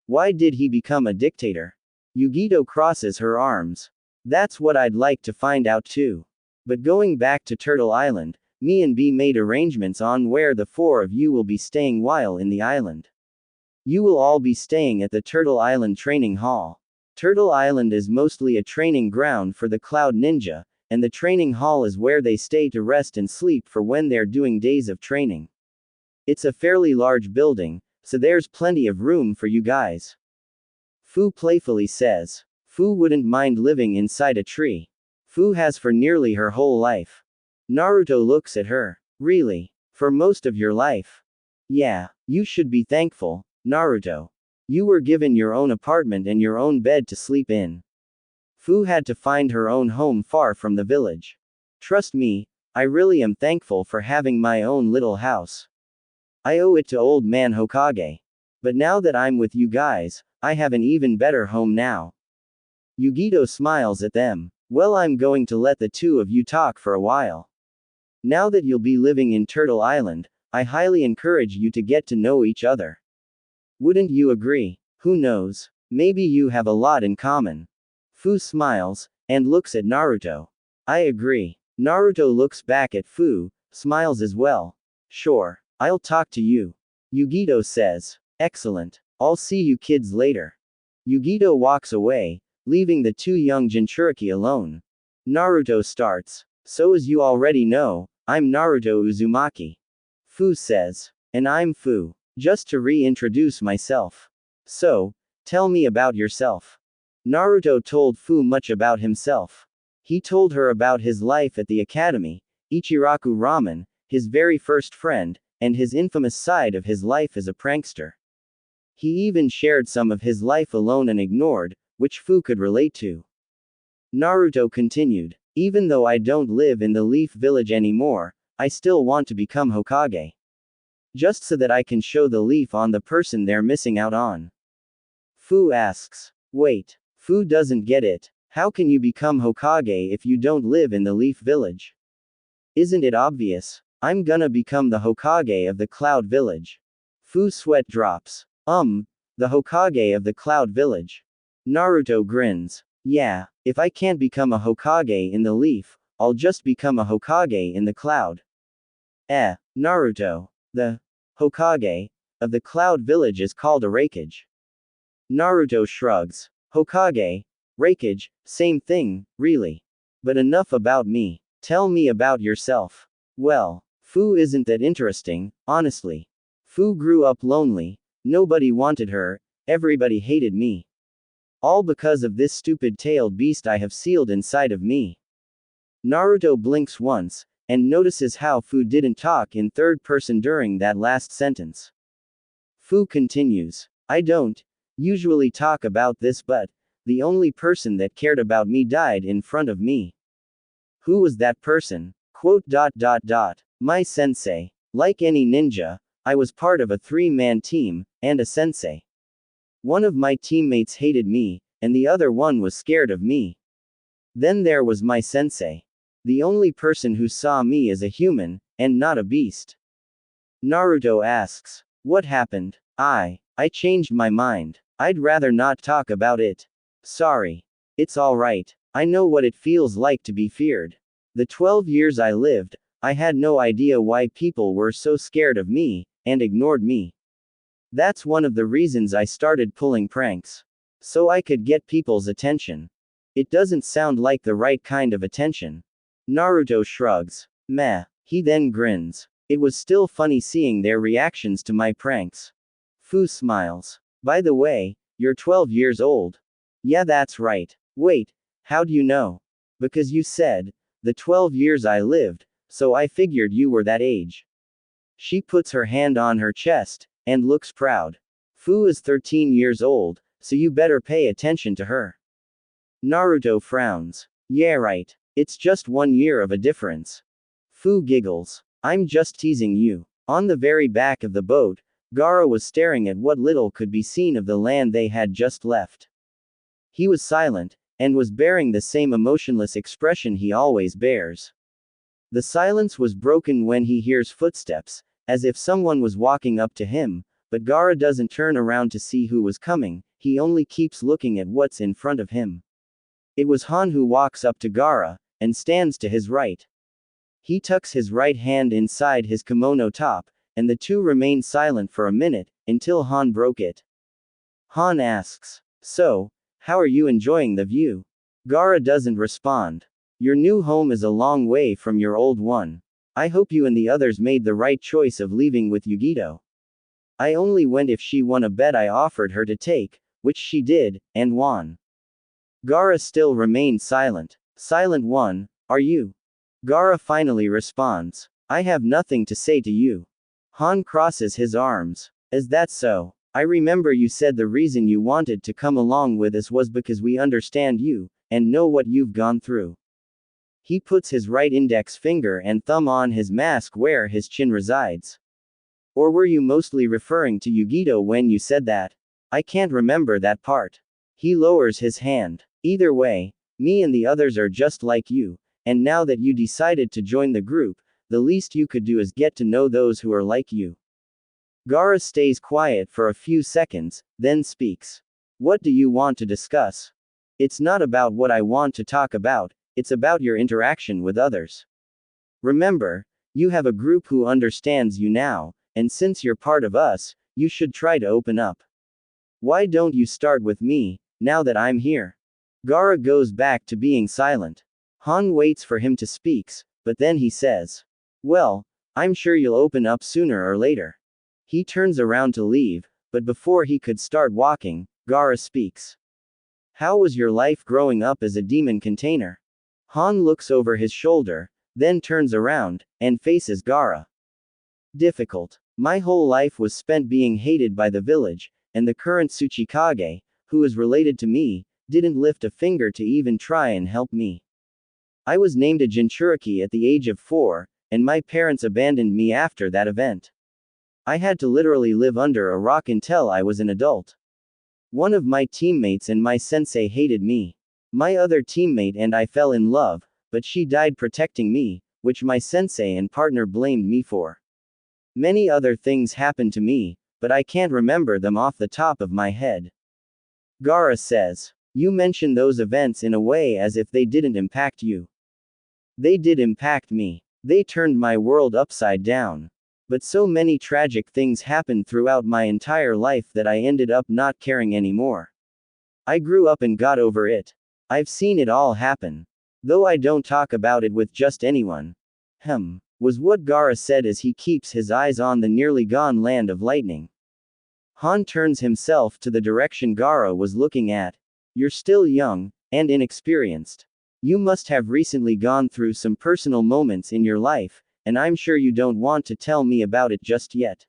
Why did he become a dictator? Yugito crosses her arms. That's what I'd like to find out too. But going back to Turtle Island, me and B made arrangements on where the 4 of you will be staying while in the island. You will all be staying at the Turtle Island Training Hall. Turtle Island is mostly a training ground for the Cloud Ninja, and the training hall is where they stay to rest and sleep for when they're doing days of training. It's a fairly large building, so there's plenty of room for you guys. Fu playfully says. Fu wouldn't mind living inside a tree. Fu has for nearly her whole life. Naruto looks at her. Really? For most of your life? Yeah, you should be thankful, Naruto. You were given your own apartment and your own bed to sleep in. Fu had to find her own home far from the village. Trust me, I really am thankful for having my own little house. I owe it to old man Hokage. But now that I'm with you guys, I have an even better home now. Yugito smiles at them. Well, I'm going to let the 2 of you talk for a while. Now that you'll be living in Turtle Island, I highly encourage you to get to know each other. Wouldn't you agree? Who knows? Maybe you have a lot in common. Fu smiles, and looks at Naruto. I agree. Naruto looks back at Fu, smiles as well. Sure, I'll talk to you. Yugito says. Excellent. I'll see you kids later. Yugito walks away, leaving the 2 young Jinchuriki alone. Naruto starts. So as you already know, I'm Naruto Uzumaki. Fu says. And I'm Fu. Just to reintroduce myself. So, tell me about yourself. Naruto told Fu much about himself. He told her about his life at the academy, Ichiraku Ramen, his very first friend, and his infamous side of his life as a prankster. He even shared some of his life alone and ignored, which Fu could relate to. Naruto continued. Even though I don't live in the Leaf Village anymore, I still want to become Hokage. Just so that I can show the leaf on the person they're missing out on. Fu asks. Wait. Fu doesn't get it. How can you become Hokage if you don't live in the Leaf Village? Isn't it obvious? I'm gonna become the Hokage of the Cloud Village. Fu's sweat drops. The Hokage of the Cloud Village. Naruto grins. Yeah, if I can't become a Hokage in the leaf, I'll just become a Hokage in the cloud. Naruto. The Hokage of the Cloud Village is called a Raikage. Naruto shrugs. Hokage, Raikage, same thing, really. But enough about me. Tell me about yourself. Well, Fu isn't that interesting, honestly. Fu grew up lonely, nobody wanted her, everybody hated me. All because of this stupid-tailed beast I have sealed inside of me. Naruto blinks once, and notices how Fu didn't talk in third person during that last sentence. Fu continues. I don't usually talk about this, but the only person that cared about me died in front of me. Who was that person? My sensei. Like any ninja, I was part of a 3-man team, and a sensei. One of my teammates hated me, and the other one was scared of me. Then there was my sensei. The only person who saw me as a human, and not a beast. Naruto asks. What happened? I changed my mind. I'd rather not talk about it. Sorry. It's alright. I know what it feels like to be feared. The 12 years I lived, I had no idea why people were so scared of me, and ignored me. That's one of the reasons I started pulling pranks. So I could get people's attention. It doesn't sound like the right kind of attention. Naruto shrugs. Meh. He then grins. It was still funny seeing their reactions to my pranks. Fu smiles. By the way, you're 12 years old. Yeah, that's right. Wait, how do you know? Because you said, the 12 years I lived, so I figured you were that age. She puts her hand on her chest, and looks proud. Fu is 13 years old, so you better pay attention to her. Naruto frowns. Yeah, right. It's just 1 year of a difference. Fu giggles. I'm just teasing you. On the very back of the boat, Gaara was staring at what little could be seen of the land they had just left. He was silent, and was bearing the same emotionless expression he always bears. The silence was broken when he hears footsteps, as if someone was walking up to him, but Gaara doesn't turn around to see who was coming, he only keeps looking at what's in front of him. It was Han who walks up to Gaara, and stands to his right. He tucks his right hand inside his kimono top, and the two remain silent for a minute, until Han broke it. Han asks, "So, how are you enjoying the view?" Gaara doesn't respond. "Your new home is a long way from your old one. I hope you and the others made the right choice of leaving with Yugito. I only went if she won a bet I offered her to take, which she did, and won." Gaara still remained silent. Silent one, are you? Gaara finally responds. "I have nothing to say to you." Han crosses his arms. "Is that so? I remember you said the reason you wanted to come along with us was because we understand you, and know what you've gone through." He puts his right index finger and thumb on his mask where his chin resides. "Or were you mostly referring to Yugito when you said that? I can't remember that part." He lowers his hand. "Either way, me and the others are just like you, and now that you decided to join the group, the least you could do is get to know those who are like you." Gaara stays quiet for a few seconds, then speaks. "What do you want to discuss?" "It's not about what I want to talk about, it's about your interaction with others. Remember, you have a group who understands you now, and since you're part of us, you should try to open up. Why don't you start with me, now that I'm here?" Gaara goes back to being silent. Han waits for him to speak, but then he says, "Well, I'm sure you'll open up sooner or later." He turns around to leave, but before he could start walking, Gaara speaks. "How was your life growing up as a demon container?" Han looks over his shoulder, then turns around, and faces Gaara. "Difficult. My whole life was spent being hated by the village, and the current Tsuchikage, who is related to me, didn't lift a finger to even try and help me. I was named a Jinchuriki at the age of 4, and my parents abandoned me after that event. I had to literally live under a rock until I was an adult. One of my teammates and my sensei hated me. My other teammate and I fell in love, but she died protecting me, which my sensei and partner blamed me for. Many other things happened to me, but I can't remember them off the top of my head." Gaara says, "You mention those events in a way as if they didn't impact you." "They did impact me. They turned my world upside down. But so many tragic things happened throughout my entire life that I ended up not caring anymore. I grew up and got over it. I've seen it all happen. Though I don't talk about it with just anyone." Was what Gaara said as he keeps his eyes on the nearly gone land of lightning. Han turns himself to the direction Gaara was looking at. "You're still young, and inexperienced. You must have recently gone through some personal moments in your life, and I'm sure you don't want to tell me about it just yet."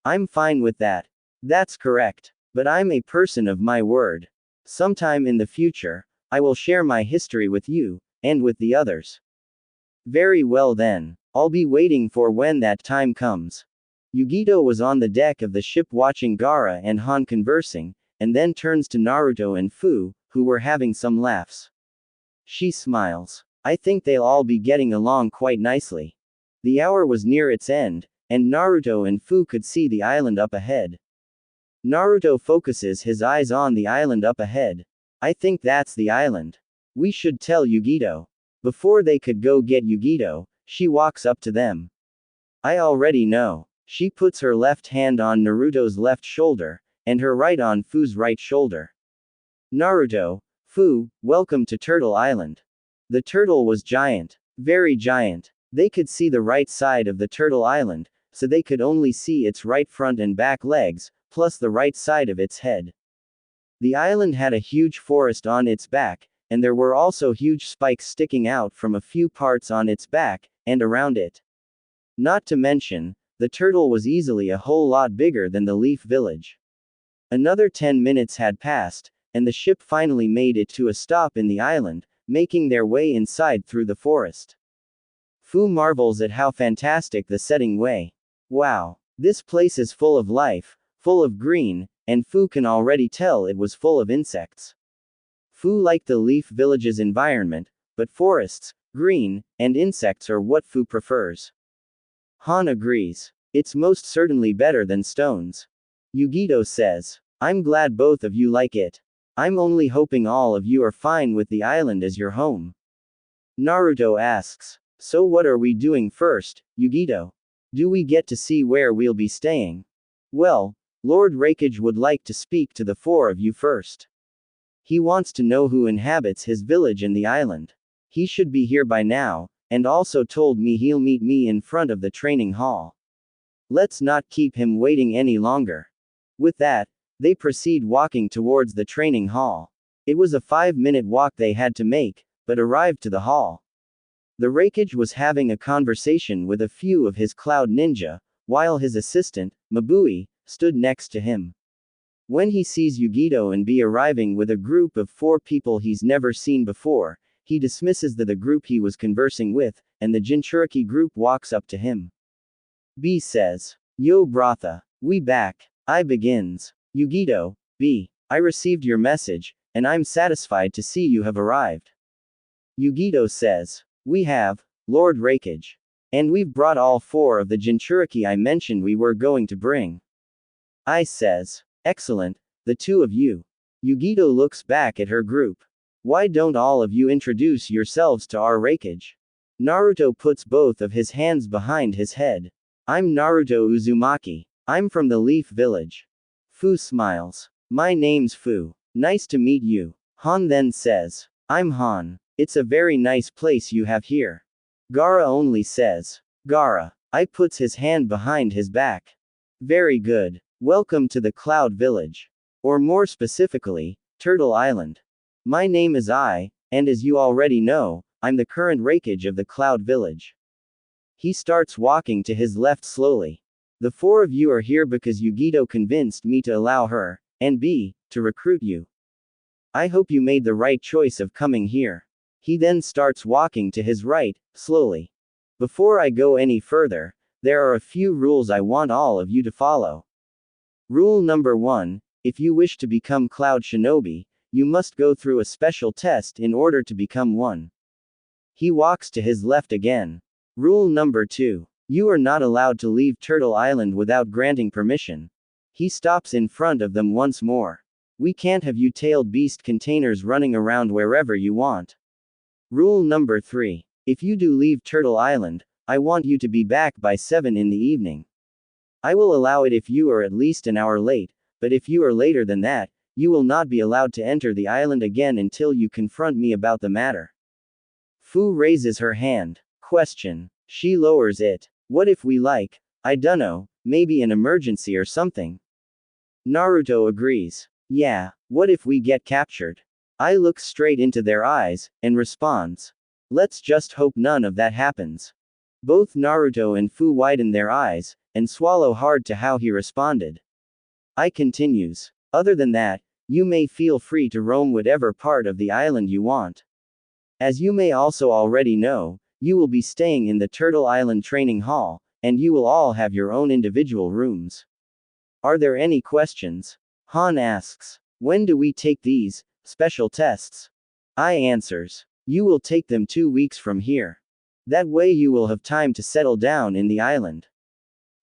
"I'm fine with that." "That's correct. But I'm a person of my word. Sometime in the future, I will share my history with you, and with the others." "Very well then. I'll be waiting for when that time comes." Yugito was on the deck of the ship watching Gaara and Han conversing, and then turns to Naruto and Fu, who were having some laughs. She smiles. "I think they'll all be getting along quite nicely." The hour was near its end, and Naruto and Fu could see the island up ahead. Naruto focuses his eyes on the island up ahead. I think that's the island. We should tell Yugito. Before they could go get Yugito, she walks up to them. I already know. She puts her left hand on Naruto's left shoulder, and her right on Fu's right shoulder. Naruto, Fu, welcome to Turtle Island. The turtle was giant. Very giant. They could see the right side of the Turtle Island, so they could only see its right front and back legs, plus the right side of its head. The island had a huge forest on its back, and there were also huge spikes sticking out from a few parts on its back, and around it. Not to mention, the turtle was easily a whole lot bigger than the Leaf Village. Another 10 minutes had passed, and the ship finally made it to a stop in the island, making their way inside through the forest. Fu marvels at how fantastic the setting was. Wow, this place is full of life, full of green, and Fu can already tell it was full of insects. Fu liked the Leaf Village's environment, but forests, green, and insects are what Fu prefers. Han agrees. It's most certainly better than stones. Yugito says. I'm glad both of you like it. I'm only hoping all of you are fine with the island as your home. Naruto asks. So what are we doing first, Yugito? Do we get to see where we'll be staying? Well, Lord Raikage would like to speak to the four of you first. He wants to know who inhabits his village in the island. He should be here by now, and also told me he'll meet me in front of the training hall. Let's not keep him waiting any longer. With that, they proceed walking towards the training hall. It was a 5-minute walk they had to make, but arrived to the hall. The Raikage was having a conversation with a few of his cloud ninja, while his assistant, Mabui, stood next to him. When he sees Yugito and B arriving with a group of 4 people he's never seen before, he dismisses the group he was conversing with, and the Jinchuriki group walks up to him. B says, Yo Bratha, we back. I begins. Yugito, B, I received your message, and I'm satisfied to see you have arrived. Yugito says, we have, Lord Raikage. And we've brought all 4 of the Jinchuriki I mentioned we were going to bring. I says, excellent, the 2 of you. Yugito looks back at her group. Why don't all of you introduce yourselves to our Raikage? Naruto puts both of his hands behind his head. I'm Naruto Uzumaki. I'm from the Leaf Village. Fu smiles. My name's Fu. Nice to meet you. Han then says, I'm Han. It's a very nice place you have here. Gaara only says, Gaara. I puts his hand behind his back. Very good. Welcome to the Cloud Village. Or more specifically, Turtle Island. My name is I, and as you already know, I'm the current Raikage of the Cloud Village. He starts walking to his left slowly. The 4 of you are here because Yugito convinced me to allow her, and B, to recruit you. I hope you made the right choice of coming here. He then starts walking to his right, slowly. Before I go any further, there are a few rules I want all of you to follow. Rule number 1, if you wish to become Cloud Shinobi, you must go through a special test in order to become one. He walks to his left again. Rule number 2. You are not allowed to leave Turtle Island without granting permission. He stops in front of them once more. We can't have you tailed beast containers running around wherever you want. Rule number 3. If you do leave Turtle Island, I want you to be back by 7 in the evening. I will allow it if you are at least an hour late, but if you are later than that, you will not be allowed to enter the island again until you confront me about the matter. Fu raises her hand. Question. She lowers it. What if we I dunno, maybe an emergency or something? Naruto agrees. Yeah, what if we get captured? I look straight into their eyes, and responds. Let's just hope none of that happens. Both Naruto and Fu widen their eyes, and swallow hard to how he responded. I continues. Other than that, you may feel free to roam whatever part of the island you want. As you may also already know, you will be staying in the Turtle Island Training Hall, and you will all have your own individual rooms. Are there any questions? Han asks. When do we take these special tests? I answers. You will take them 2 weeks from here. That way you will have time to settle down in the island.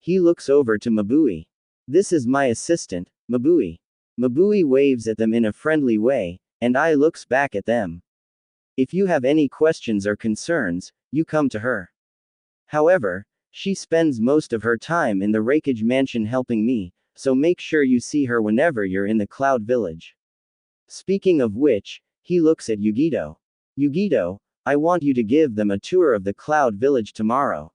He looks over to Mabui. This is my assistant, Mabui. Mabui waves at them in a friendly way, and I looks back at them. If you have any questions or concerns, you come to her. However, she spends most of her time in the Raikage mansion helping me, so make sure you see her whenever you're in the Cloud Village. Speaking of which, he looks at Yugito. Yugito, I want you to give them a tour of the Cloud Village tomorrow.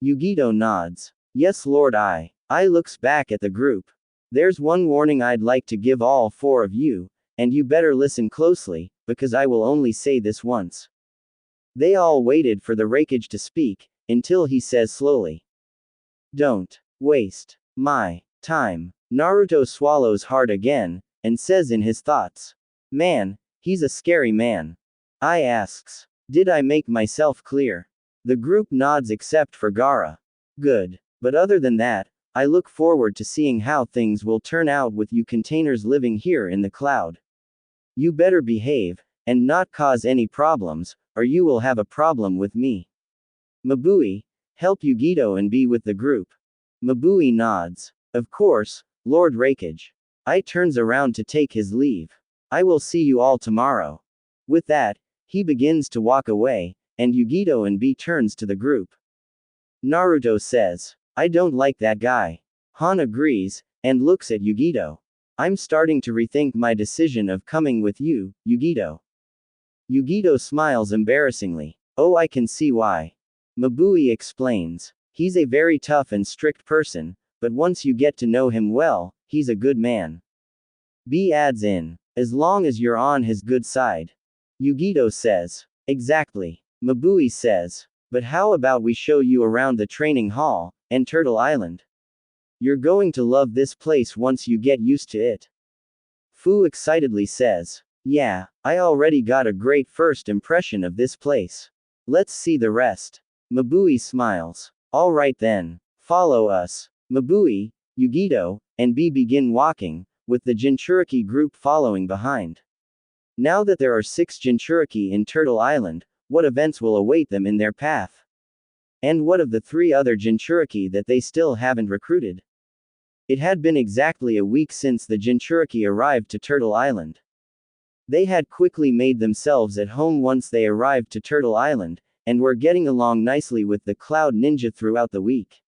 Yugito nods. Yes, Lord. I looks back at the group. There's one warning I'd like to give all four of you, and you better listen closely, because I will only say this once. They all waited for the Raikage to speak, until he says slowly. Don't waste my time. Naruto swallows hard again, and says in his thoughts. Man, he's a scary man. I asks. Did I make myself clear? The group nods except for Gaara. Good. But other than that, I look forward to seeing how things will turn out with you containers living here in the cloud. You better behave, and not cause any problems, or you will have a problem with me. Mabui, help Yugito and be with the group. Mabui nods. Of course, Lord Raikage. I turns around to take his leave. I will see you all tomorrow. With that, he begins to walk away, and Yugito and B turns to the group. Naruto says, I don't like that guy. Han agrees, and looks at Yugito. I'm starting to rethink my decision of coming with you, Yugito. Yugito smiles embarrassingly. Oh, I can see why. Mabui explains. He's a very tough and strict person, but once you get to know him well, he's a good man. B adds in. As long as you're on his good side. Yugito says. Exactly. Mabui says. But how about we show you around the training hall, and Turtle Island? You're going to love this place once you get used to it. Fu excitedly says. Yeah, I already got a great first impression of this place. Let's see the rest. Mabui smiles. Alright then. Follow us. Mabui, Yugito, and B begin walking, with the Jinchuriki group following behind. Now that there are 6 Jinchuriki in Turtle Island, what events will await them in their path? And what of the 3 other Jinchuriki that they still haven't recruited? It had been exactly a week since the Jinchuriki arrived to Turtle Island. They had quickly made themselves at home once they arrived to Turtle Island, and were getting along nicely with the Cloud Ninja throughout the week.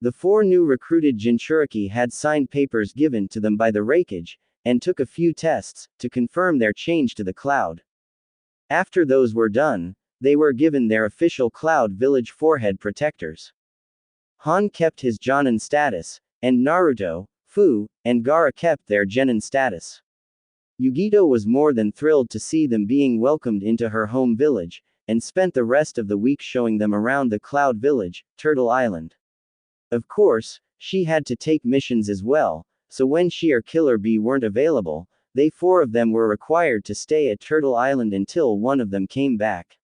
The 4 new recruited Jinchuriki had signed papers given to them by the Raikage, and took a few tests, to confirm their change to the Cloud. After those were done, they were given their official Cloud Village forehead protectors. Han kept his Jonin status, and Naruto, Fu, and Gaara kept their Genin status. Yugito was more than thrilled to see them being welcomed into her home village, and spent the rest of the week showing them around the Cloud Village, Turtle Island. Of course, she had to take missions as well, so when she or Killer Bee weren't available, they 4 of them were required to stay at Turtle Island until one of them came back.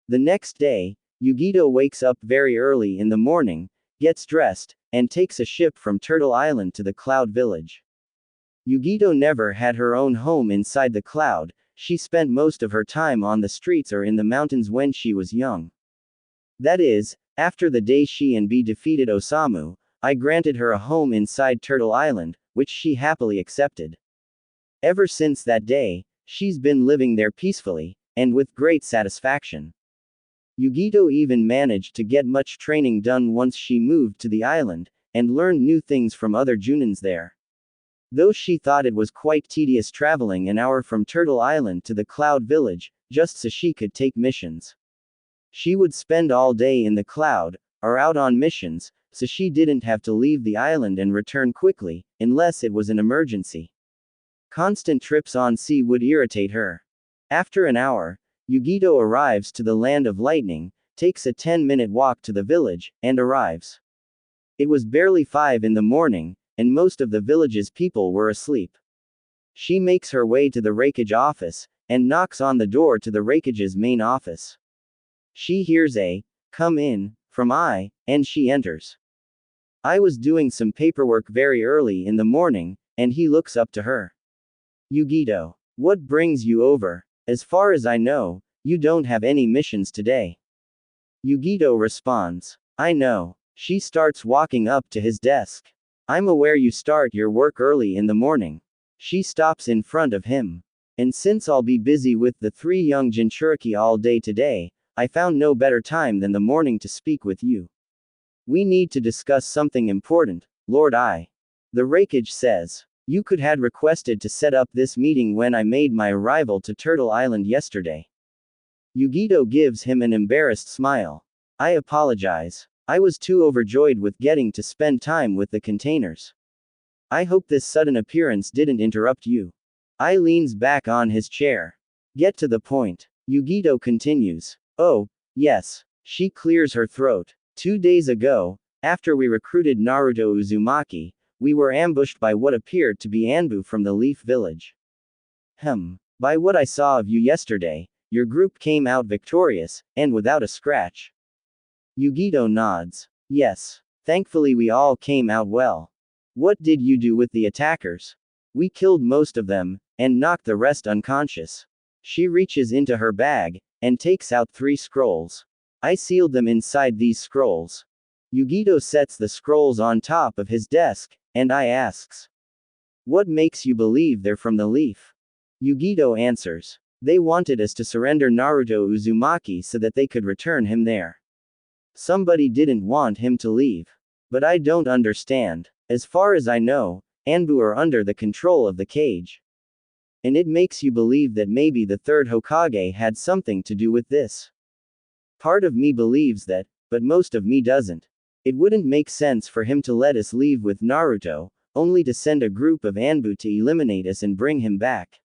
The next day, Yugito wakes up very early in the morning, gets dressed, and takes a ship from Turtle Island to the Cloud Village. Yugito never had her own home inside the cloud, she spent most of her time on the streets or in the mountains when she was young. That is, after the day she and B defeated Osamu, I granted her a home inside Turtle Island, which she happily accepted. Ever since that day, she's been living there peacefully, and with great satisfaction. Yugito even managed to get much training done once she moved to the island, and learned new things from other Junins there. Though she thought it was quite tedious traveling an hour from Turtle Island to the Cloud Village, just so she could take missions. She would spend all day in the cloud, or out on missions, so she didn't have to leave the island and return quickly, unless it was an emergency. Constant trips on sea would irritate her. After an hour, Yugito arrives to the Land of Lightning, takes a 10-minute walk to the village, and arrives. It was barely 5 in the morning, and most of the village's people were asleep. She makes her way to the Raikage office, and knocks on the door to the Raikage's main office. She hears a, "Come in," from I, and she enters. I was doing some paperwork very early in the morning, and he looks up to her. Yugito, what brings you over? As far as I know, you don't have any missions today. Yugito responds. I know. She starts walking up to his desk. I'm aware you start your work early in the morning. She stops in front of him. And since I'll be busy with the three young Jinchuriki all day today, I found no better time than the morning to speak with you. We need to discuss something important, Lord I. The Raikage says. You could had requested to set up this meeting when I made my arrival to Turtle Island yesterday. Yugito gives him an embarrassed smile. I apologize. I was too overjoyed with getting to spend time with the containers. I hope this sudden appearance didn't interrupt you. I leans back on his chair. Get to the point. Yugito continues. Oh, yes. She clears her throat. 2 days ago, after we recruited Naruto Uzumaki, we were ambushed by what appeared to be Anbu from the Leaf Village. By what I saw of you yesterday, your group came out victorious, and without a scratch. Yugito nods. Yes. Thankfully we all came out well. What did you do with the attackers? We killed most of them, and knocked the rest unconscious. She reaches into her bag, and takes out 3 scrolls. I sealed them inside these scrolls. Yugito sets the scrolls on top of his desk, and I asks. What makes you believe they're from the leaf? Yugito answers. They wanted us to surrender Naruto Uzumaki so that they could return him there. Somebody didn't want him to leave. But I don't understand. As far as I know, Anbu are under the control of the cage. And it makes you believe that maybe the third Hokage had something to do with this. Part of me believes that, but most of me doesn't. It wouldn't make sense for him to let us leave with Naruto, only to send a group of Anbu to eliminate us and bring him back.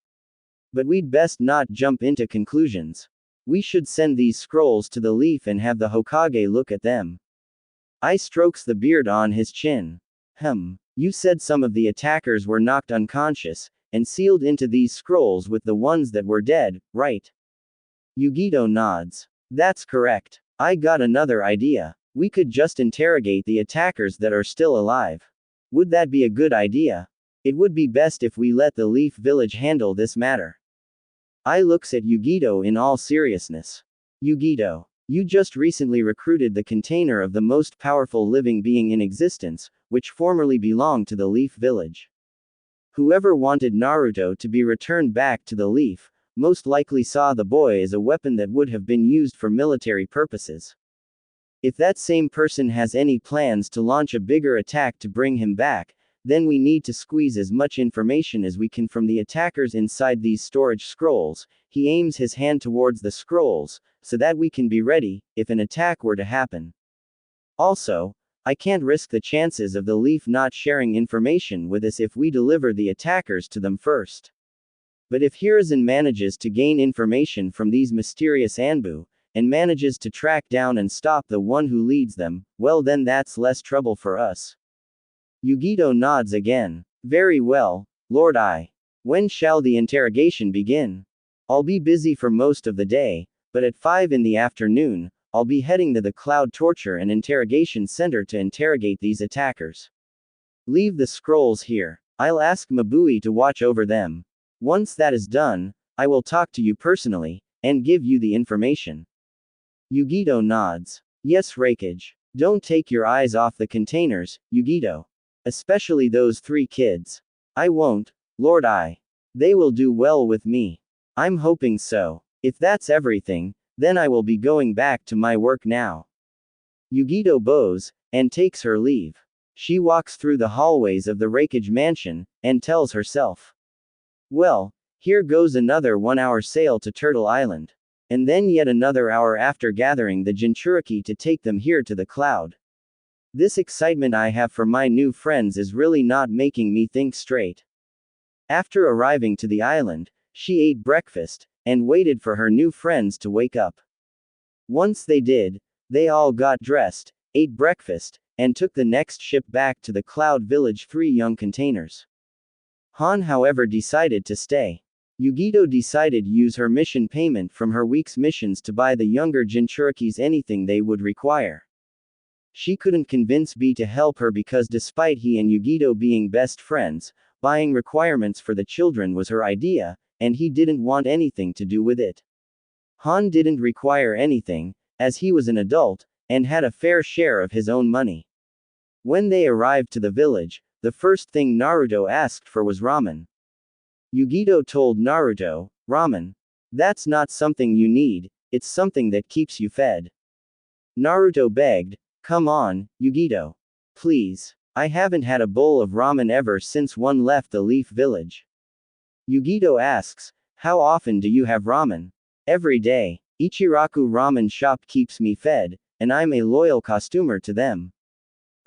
But we'd best not jump into conclusions. We should send these scrolls to the leaf and have the Hokage look at them. I strokes the beard on his chin. You said some of the attackers were knocked unconscious, and sealed into these scrolls with the ones that were dead, right? Yugito nods. That's correct. I got another idea. We could just interrogate the attackers that are still alive. Would that be a good idea? It would be best if we let the Leaf Village handle this matter. I looks at Yugito in all seriousness. Yugito, you just recently recruited the container of the most powerful living being in existence, which formerly belonged to the Leaf Village. Whoever wanted Naruto to be returned back to the Leaf, most likely saw the boy as a weapon that would have been used for military purposes. If that same person has any plans to launch a bigger attack to bring him back, then we need to squeeze as much information as we can from the attackers inside these storage scrolls. He aims his hand towards the scrolls, so that we can be ready, if an attack were to happen. Also, I can't risk the chances of the Leaf not sharing information with us if we deliver the attackers to them first. But if Hiruzen manages to gain information from these mysterious Anbu, and manages to track down and stop the one who leads them, well then that's less trouble for us. Yugito nods again. Very well, Lord I. When shall the interrogation begin? I'll be busy for most of the day, but at 5 in the afternoon, I'll be heading to the Cloud Torture and Interrogation Center to interrogate these attackers. Leave the scrolls here. I'll ask Mabui to watch over them. Once that is done, I will talk to you personally, and give you the information. Yugito nods. Yes, Raikage. Don't take your eyes off the containers, Yugito. Especially those 3 kids. I won't, Lord I. They will do well with me. I'm hoping so. If that's everything, then I will be going back to my work now. Yugito bows, and takes her leave. She walks through the hallways of the Raikage mansion, and tells herself. Well, here goes another 1-hour sail to Turtle Island. And then yet another hour after gathering the Jinchuriki to take them here to the cloud. This excitement I have for my new friends is really not making me think straight. After arriving to the island, she ate breakfast, and waited for her new friends to wake up. Once they did, they all got dressed, ate breakfast, and took the next ship back to the Cloud Village 3 young containers. Han however decided to stay. Yugito decided to use her mission payment from her week's missions to buy the younger Jinchurikis anything they would require. She couldn't convince B to help her because despite he and Yugito being best friends, buying requirements for the children was her idea, and he didn't want anything to do with it. Han didn't require anything, as he was an adult, and had a fair share of his own money. When they arrived to the village, the first thing Naruto asked for was ramen. Yugito told Naruto, ramen. That's not something you need, it's something that keeps you fed. Naruto begged, come on, Yugito. Please. I haven't had a bowl of ramen ever since one left the Leaf Village. Yugito asks, how often do you have ramen? Every day. Ichiraku Ramen Shop keeps me fed, and I'm a loyal customer to them.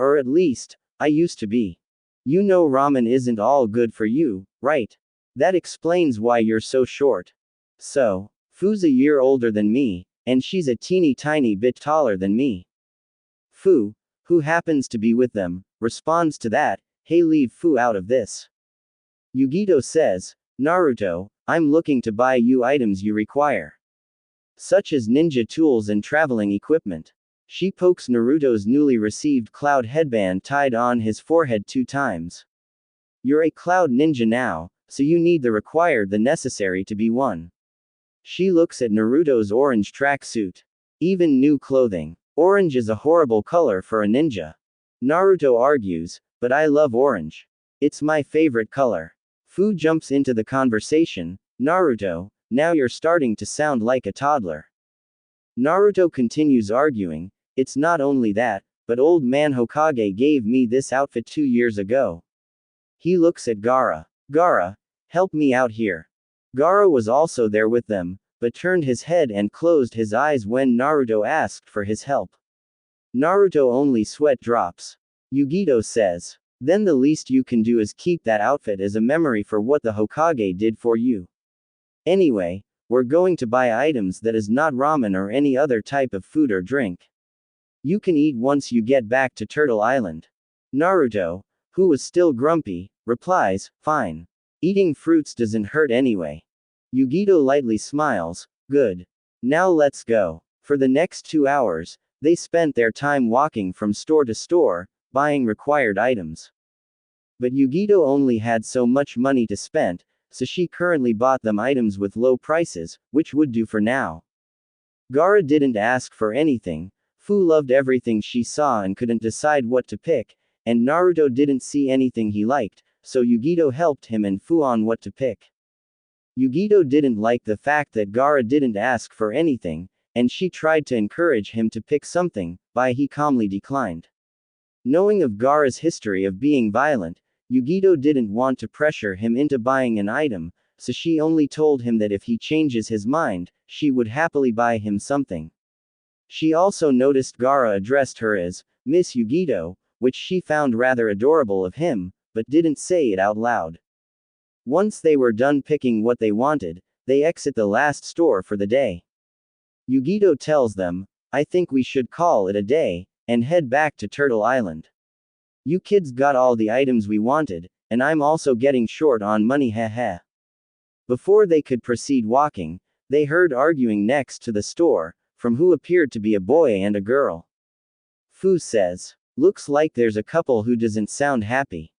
Or at least, I used to be. You know ramen isn't all good for you, right? That explains why you're so short. So, Fu's a year older than me, and she's a teeny tiny bit taller than me. Fu, who happens to be with them, responds to that, hey, leave Fu out of this. Yugito says, Naruto, I'm looking to buy you items you require, such as ninja tools and traveling equipment. She pokes Naruto's newly received cloud headband tied on his forehead 2 times. You're a cloud ninja now, so you need the necessary to be one. She looks at Naruto's orange tracksuit. Even new clothing. Orange is a horrible color for a ninja. Naruto argues, but I love orange. It's my favorite color. Fu jumps into the conversation, Naruto, now you're starting to sound like a toddler. Naruto continues arguing, it's not only that, but old man Hokage gave me this outfit 2 years ago. He looks at Gaara. Gaara, help me out here. Gaara was also there with them, but turned his head and closed his eyes when Naruto asked for his help. Naruto only sweat drops. Yugito says, then the least you can do is keep that outfit as a memory for what the Hokage did for you. Anyway, we're going to buy items that is not ramen or any other type of food or drink. You can eat once you get back to Turtle Island. Naruto, who was still grumpy, replies, fine. Eating fruits doesn't hurt anyway. Yugito lightly smiles, good. Now let's go. For the next 2 hours, they spent their time walking from store to store, buying required items. But Yugito only had so much money to spend, so she currently bought them items with low prices, which would do for now. Gaara didn't ask for anything, Fu loved everything she saw and couldn't decide what to pick, and Naruto didn't see anything he liked, so Yugito helped him and Fu on what to pick. Yugito didn't like the fact that Gaara didn't ask for anything, and she tried to encourage him to pick something, but he calmly declined. Knowing of Gaara's history of being violent, Yugito didn't want to pressure him into buying an item, so she only told him that if he changes his mind, she would happily buy him something. She also noticed Gaara addressed her as Miss Yugito, which she found rather adorable of him, but didn't say it out loud. Once they were done picking what they wanted, they exit the last store for the day. Yugito tells them, I think we should call it a day, and head back to Turtle Island. You kids got all the items we wanted, and I'm also getting short on money heh. Before they could proceed walking, they heard arguing next to the store, from who appeared to be a boy and a girl. Fu says, looks like there's a couple who doesn't sound happy.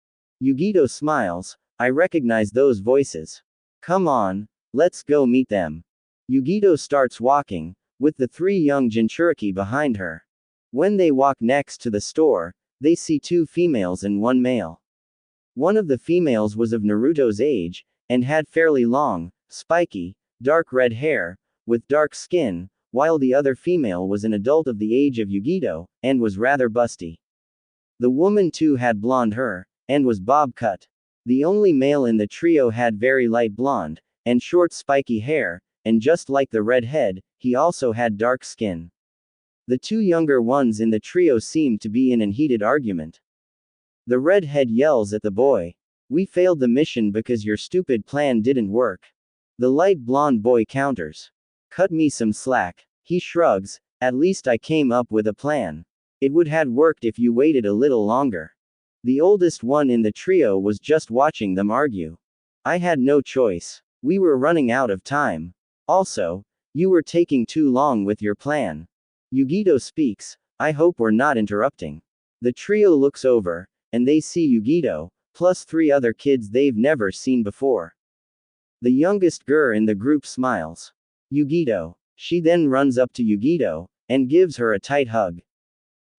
Yugito smiles, I recognize those voices. Come on, let's go meet them. Yugito starts walking, with the 3 young Jinchuriki behind her. When they walk next to the store, they see 2 females and 1 male. One of the females was of Naruto's age, and had fairly long, spiky, dark red hair, with dark skin, while the other female was an adult of the age of Yugito, and was rather busty. The woman too had blonde hair, and was bob cut. The only male in the trio had very light blonde, and short spiky hair, and just like the redhead, he also had dark skin. The 2 younger ones in the trio seemed to be in an heated argument. The redhead yells at the boy. We failed the mission because your stupid plan didn't work. The light blonde boy counters. Cut me some slack. He shrugs, at least I came up with a plan. It would have worked if you waited a little longer. The oldest one in the trio was just watching them argue. I had no choice. We were running out of time. Also, you were taking too long with your plan. Yugito speaks, I hope we're not interrupting. The trio looks over, and they see Yugito, plus 3 other kids they've never seen before. The youngest girl in the group smiles. Yugito. She then runs up to Yugito, and gives her a tight hug.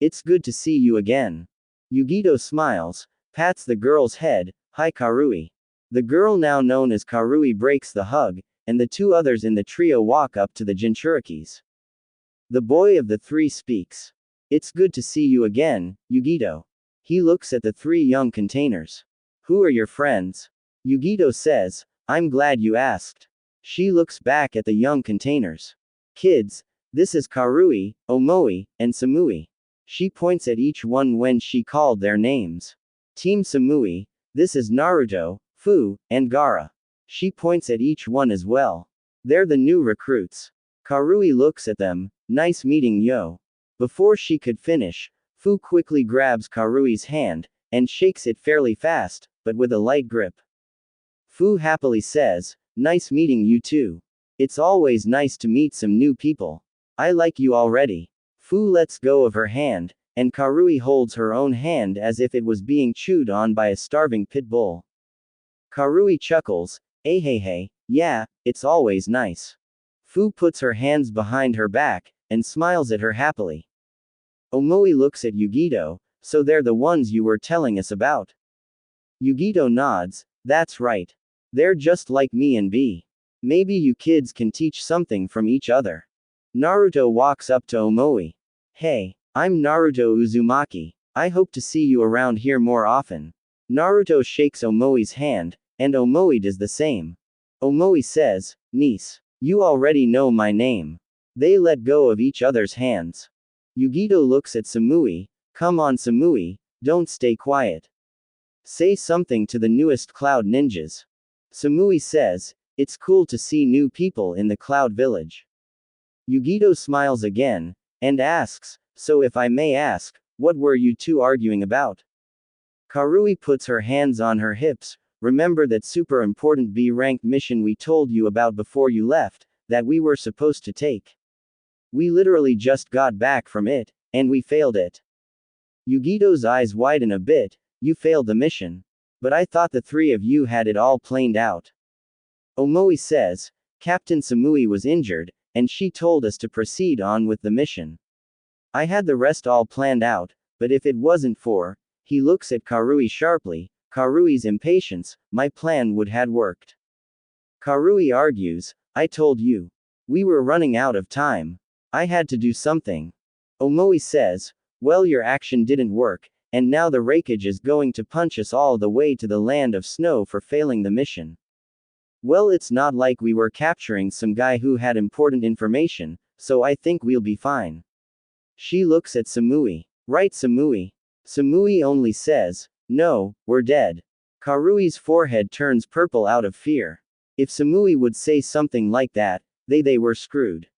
It's good to see you again. Yugito smiles, Pats the girl's head. Hi Karui. The girl now known as Karui breaks the hug, and the two others in the trio walk up to the Jinchurikis. The boy of the three speaks. It's good to see you again, Yugito. He looks at the three young containers. Who are your friends? Yugito says, I'm glad you asked. She looks back at the young containers. Kids, this is Karui, Omoi, and Samui. She points at each one when she called their names. Team Samui, this is Naruto, Fu, and Gaara. She points at each one as well. They're the new recruits. Karui looks at them. Nice meeting yo. Before she could finish, Fu quickly grabs Karui's hand, and shakes it fairly fast, but with a light grip. Fu happily says, nice meeting you too. It's always nice to meet some new people. I like you already. Fu lets go of her hand, and Karui holds her own hand as if it was being chewed on by a starving pit bull. Karui chuckles, hey, yeah, it's always nice. Fu puts her hands behind her back, and smiles at her happily. Omoi looks at Yugito, so they're the ones you were telling us about. Yugito nods, that's right. They're just like me and B. Maybe you kids can teach something from each other. Naruto walks up to Omoi. Hey, I'm Naruto Uzumaki. I hope to see you around here more often. Naruto shakes Omoi's hand, and Omoi does the same. Omoi says, niece. You already know my name. They let go of each other's hands. Yugito looks at Samui. Come on Samui, don't stay quiet. Say something to the newest Cloud ninjas. Samui says, it's cool to see new people in the Cloud village. Yugito smiles again, and asks, so if I may ask, what were you two arguing about? Karui puts her hands on her hips. Remember that super important B-ranked mission we told you about before you left, that we were supposed to take? We literally just got back from it, and we failed it. Yugito's eyes widen a bit. You failed the mission. But I thought the three of you had it all planned out. Omoi says, Captain Samui was injured, and she told us to proceed on with the mission. I had the rest all planned out, but if it wasn't for, he looks at Karui sharply, Karui's impatience, my plan would have worked. Karui argues, I told you. We were running out of time. I had to do something. Omoi says, well your action didn't work, and now the Raikage is going to punch us all the way to the land of snow for failing the mission. Well it's not like we were capturing some guy who had important information, so I think we'll be fine. She looks at Samui. Right Samui? Samui only says, no, we're dead. Karui's forehead turns purple out of fear. If Samui would say something like that, they were screwed.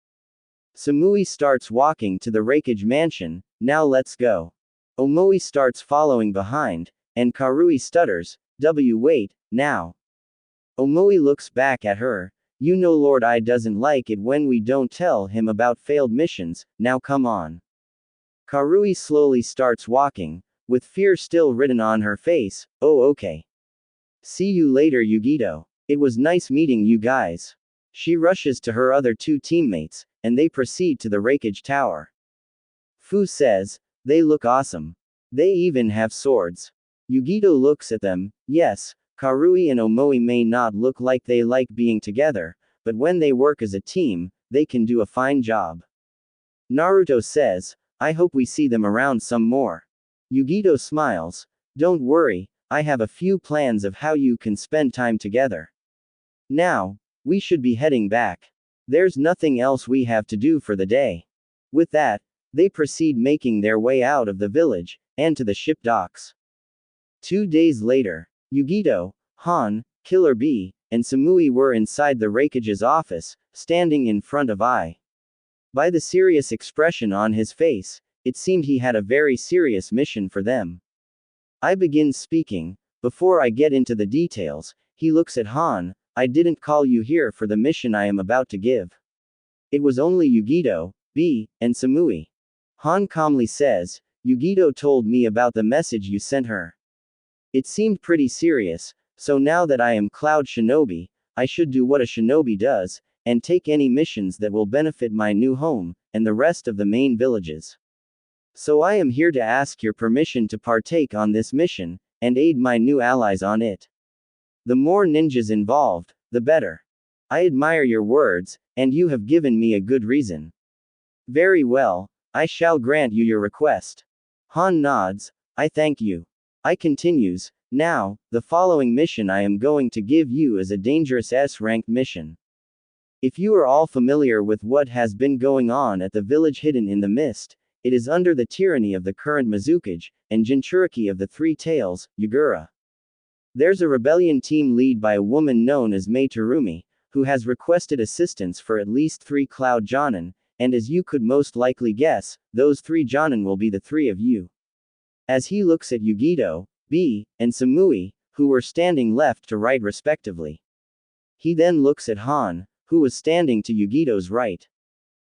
Samui starts walking to the Raikage mansion. Now let's go. Omoi starts following behind, and Karui stutters, wait, now. Omoi looks back at her. You know Lord I doesn't like it when we don't tell him about failed missions, now come on. Karui slowly starts walking, with fear still written on her face. Oh okay. See you later Yugito. It was nice meeting you guys. She rushes to her other two teammates, and they proceed to the Raikage tower. Fu says, they look awesome. They even have swords. Yugito looks at them. Yes, Karui and Omoi may not look like they like being together, but when they work as a team, they can do a fine job. Naruto says, I hope we see them around some more. Yugito smiles. Don't worry, I have a few plans of how you can spend time together. Now, we should be heading back. There's nothing else we have to do for the day. With that, they proceed making their way out of the village, and to the ship docks. 2 days later, Yugito, Han, Killer Bee, and Samui were inside the Raikage's office, standing in front of I. By the serious expression on his face, it seemed he had a very serious mission for them. I begins speaking. Before I get into the details, he looks at Han. I didn't call you here for the mission I am about to give. It was only Yugito, B, and Samui. Han calmly says, Yugito told me about the message you sent her. It seemed pretty serious, so now that I am Cloud Shinobi, I should do what a shinobi does, and take any missions that will benefit my new home, and the rest of the main villages. So I am here to ask your permission to partake on this mission, and aid my new allies on it. The more ninjas involved, the better. I admire your words, and you have given me a good reason. Very well, I shall grant you your request. Han nods, I thank you. I continues, now, the following mission I am going to give you is a dangerous S-ranked mission. If you are all familiar with what has been going on at the village hidden in the mist, it is under the tyranny of the current Mizukage, and Jinchuriki of the Three Tails, Yugura. There's a rebellion team led by a woman known as Mei Terumi, who has requested assistance for at least 3 Cloud Jonin, and as you could most likely guess, those 3 Jonin will be the 3 of you. As he looks at Yugito, B, and Samui, who were standing left to right respectively. He then looks at Han, who was standing to Yugito's right.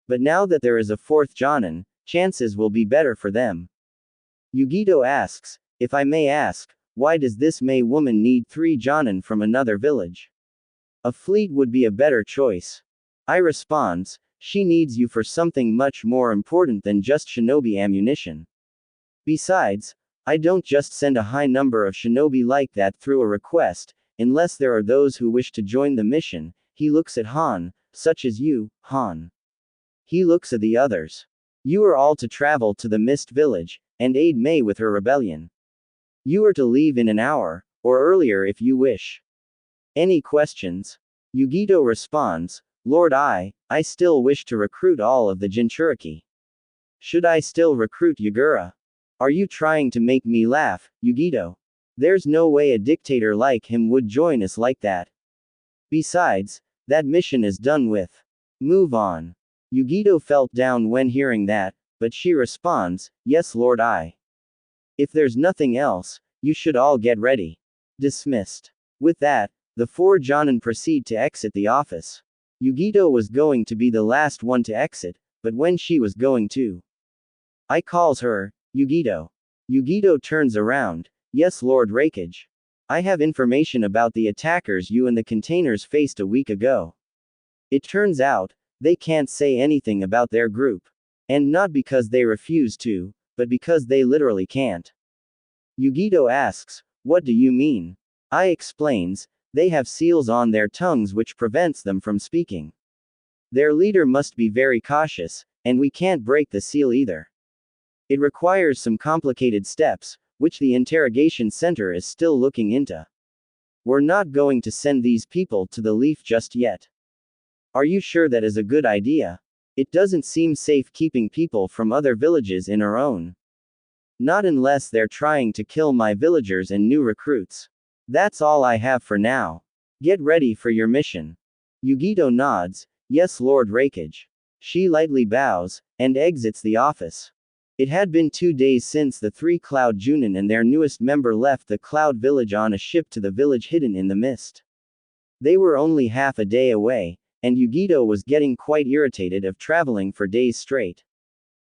But now that there is a 4th Jonin, chances will be better for them. Yugito asks, if I may ask, why does this Mei woman need 3 Jonin from another village? A fleet would be a better choice. I responds, she needs you for something much more important than just shinobi ammunition. Besides, I don't just send a high number of shinobi like that through a request, unless there are those who wish to join the mission. He looks at Han, such as you, Han. He looks at the others. You are all to travel to the Mist Village, and aid Mei with her rebellion. You are to leave in an hour, or earlier if you wish. Any questions? Yugito responds, Lord I still wish to recruit all of the Jinchuriki. Should I still recruit Yugura? Are you trying to make me laugh, Yugito? There's no way a dictator like him would join us like that. Besides, that mission is done with. Move on. Yugito felt down when hearing that, but she responds, yes Lord I. If there's nothing else, you should all get ready. Dismissed. With that, the 4 Jonin proceed to exit the office. Yugito was going to be the last one to exit, but when she was going to, I calls her, Yugito. Yugito turns around, yes Lord Raikage. I have information about the attackers you and the containers faced a week ago. It turns out, they can't say anything about their group. And not because they refuse to, but because they literally can't. Yugito asks, what do you mean? I explains, they have seals on their tongues which prevents them from speaking. Their leader must be very cautious, and we can't break the seal either. It requires some complicated steps, which the interrogation center is still looking into. We're not going to send these people to the Leaf just yet. Are you sure that is a good idea? It doesn't seem safe keeping people from other villages in our own. Not unless they're trying to kill my villagers and new recruits. That's all I have for now. Get ready for your mission. Yugito nods, yes Lord Raikage. She lightly bows, and exits the office. It had been 2 days since the 3 Cloud Junin and their newest member left the Cloud Village on a ship to the village hidden in the mist. They were only half a day away, and Yugito was getting quite irritated of traveling for days straight.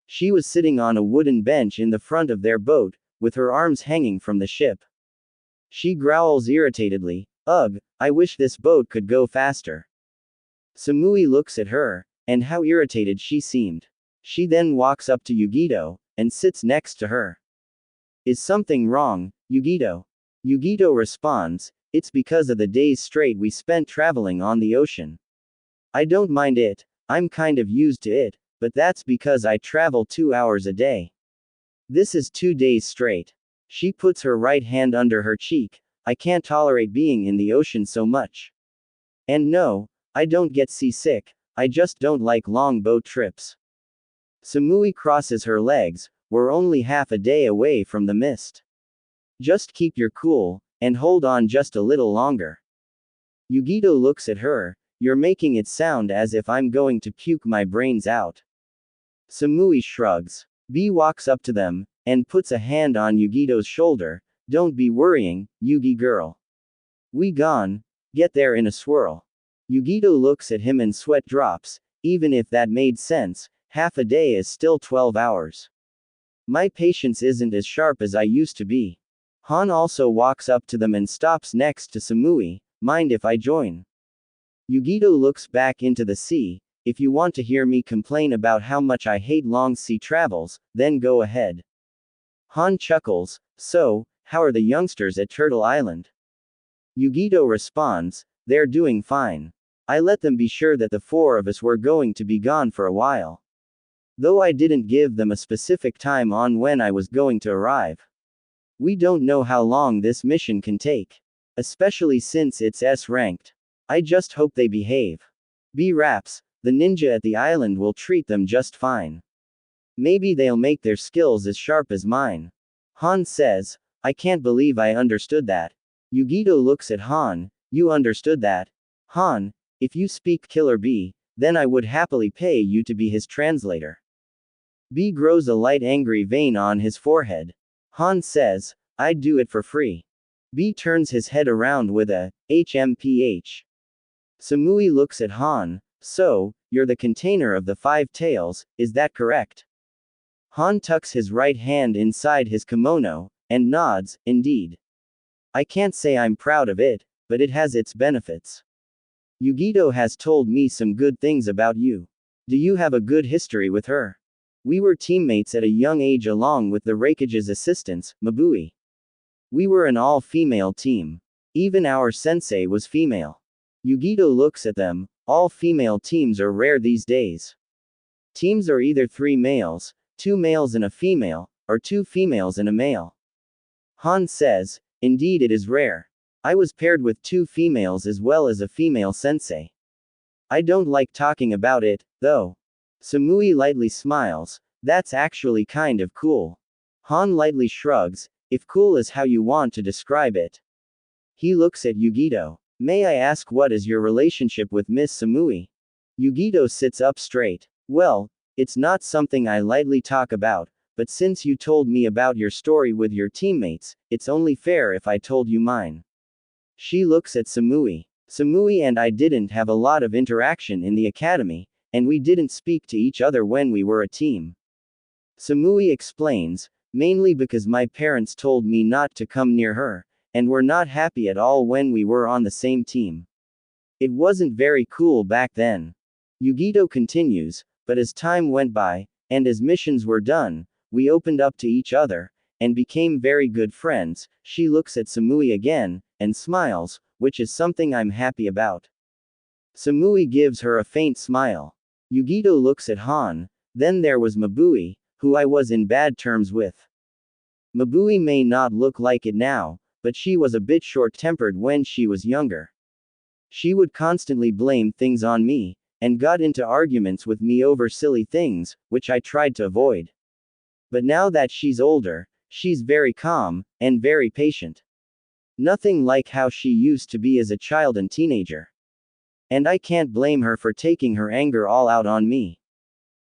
She was sitting on a wooden bench in the front of their boat, with her arms hanging from the ship. She growls irritatedly, ugh, I wish this boat could go faster. Samui looks at her, and how irritated she seemed. She then walks up to Yugito, and sits next to her. Is something wrong, Yugito? Yugito responds, it's because of the days straight we spent traveling on the ocean. I don't mind it, I'm kind of used to it, but that's because I travel 2 hours a day. This is 2 days straight. She puts her right hand under her cheek, I can't tolerate being in the ocean so much. And no, I don't get seasick, I just don't like long boat trips. Samui crosses her legs, we're only half a day away from the mist. Just keep your cool, and hold on just a little longer. Yugito looks at her, you're making it sound as if I'm going to puke my brains out. Samui shrugs. B walks up to them, and puts a hand on Yugito's shoulder, don't be worrying, Yugi girl. We gone, get there in a swirl. Yugito looks at him and sweat drops, even if that made sense. Half a day is still 12 hours. My patience isn't as sharp as I used to be. Han also walks up to them and stops next to Samui, mind if I join? Yugito looks back into the sea, if you want to hear me complain about how much I hate long sea travels, then go ahead. Han chuckles, so, how are the youngsters at Turtle Island? Yugito responds, they're doing fine. I let them be sure that the four of us were going to be gone for a while. Though I didn't give them a specific time on when I was going to arrive. We don't know how long this mission can take. Especially since it's S-ranked. I just hope they behave. B-Raps, the ninja at the island will treat them just fine. Maybe they'll make their skills as sharp as mine. Han says, I can't believe I understood that. Yugito looks at Han, you understood that? Han, if you speak Killer B, then I would happily pay you to be his translator. B grows a light angry vein on his forehead. Han says, I'd do it for free. B turns his head around with a, HMPH. Samui looks at Han, so, you're the container of the 5 tails, is that correct? Han tucks his right hand inside his kimono, and nods, indeed. I can't say I'm proud of it, but it has its benefits. Yugito has told me some good things about you. Do you have a good history with her? We were teammates at a young age along with the Raikage's assistants, Mabui. We were an all-female team. Even our sensei was female. Yugito looks at them, all-female teams are rare these days. Teams are either 3 males, 2 males and a female, or 2 females and a male. Han says, indeed it is rare. I was paired with 2 females as well as a female sensei. I don't like talking about it, though. Samui lightly smiles, that's actually kind of cool. Han lightly shrugs, if cool is how you want to describe it. He looks at Yugito. May I ask what is your relationship with Miss Samui? Yugito sits up straight. Well, it's not something I lightly talk about, but since you told me about your story with your teammates, it's only fair if I told you mine. She looks at Samui. Samui and I didn't have a lot of interaction in the academy, and we didn't speak to each other when we were a team. Samui explains, mainly because my parents told me not to come near her, and were not happy at all when we were on the same team. It wasn't very cool back then. Yugito continues, but as time went by, and as missions were done, we opened up to each other, and became very good friends. She looks at Samui again, and smiles, which is something I'm happy about. Samui gives her a faint smile. Yugito looks at Han, then there was Mabui, who I was in bad terms with. Mabui may not look like it now, but she was a bit short-tempered when she was younger. She would constantly blame things on me, and got into arguments with me over silly things, which I tried to avoid. But now that she's older, she's very calm, and very patient. Nothing like how she used to be as a child and teenager. And I can't blame her for taking her anger all out on me.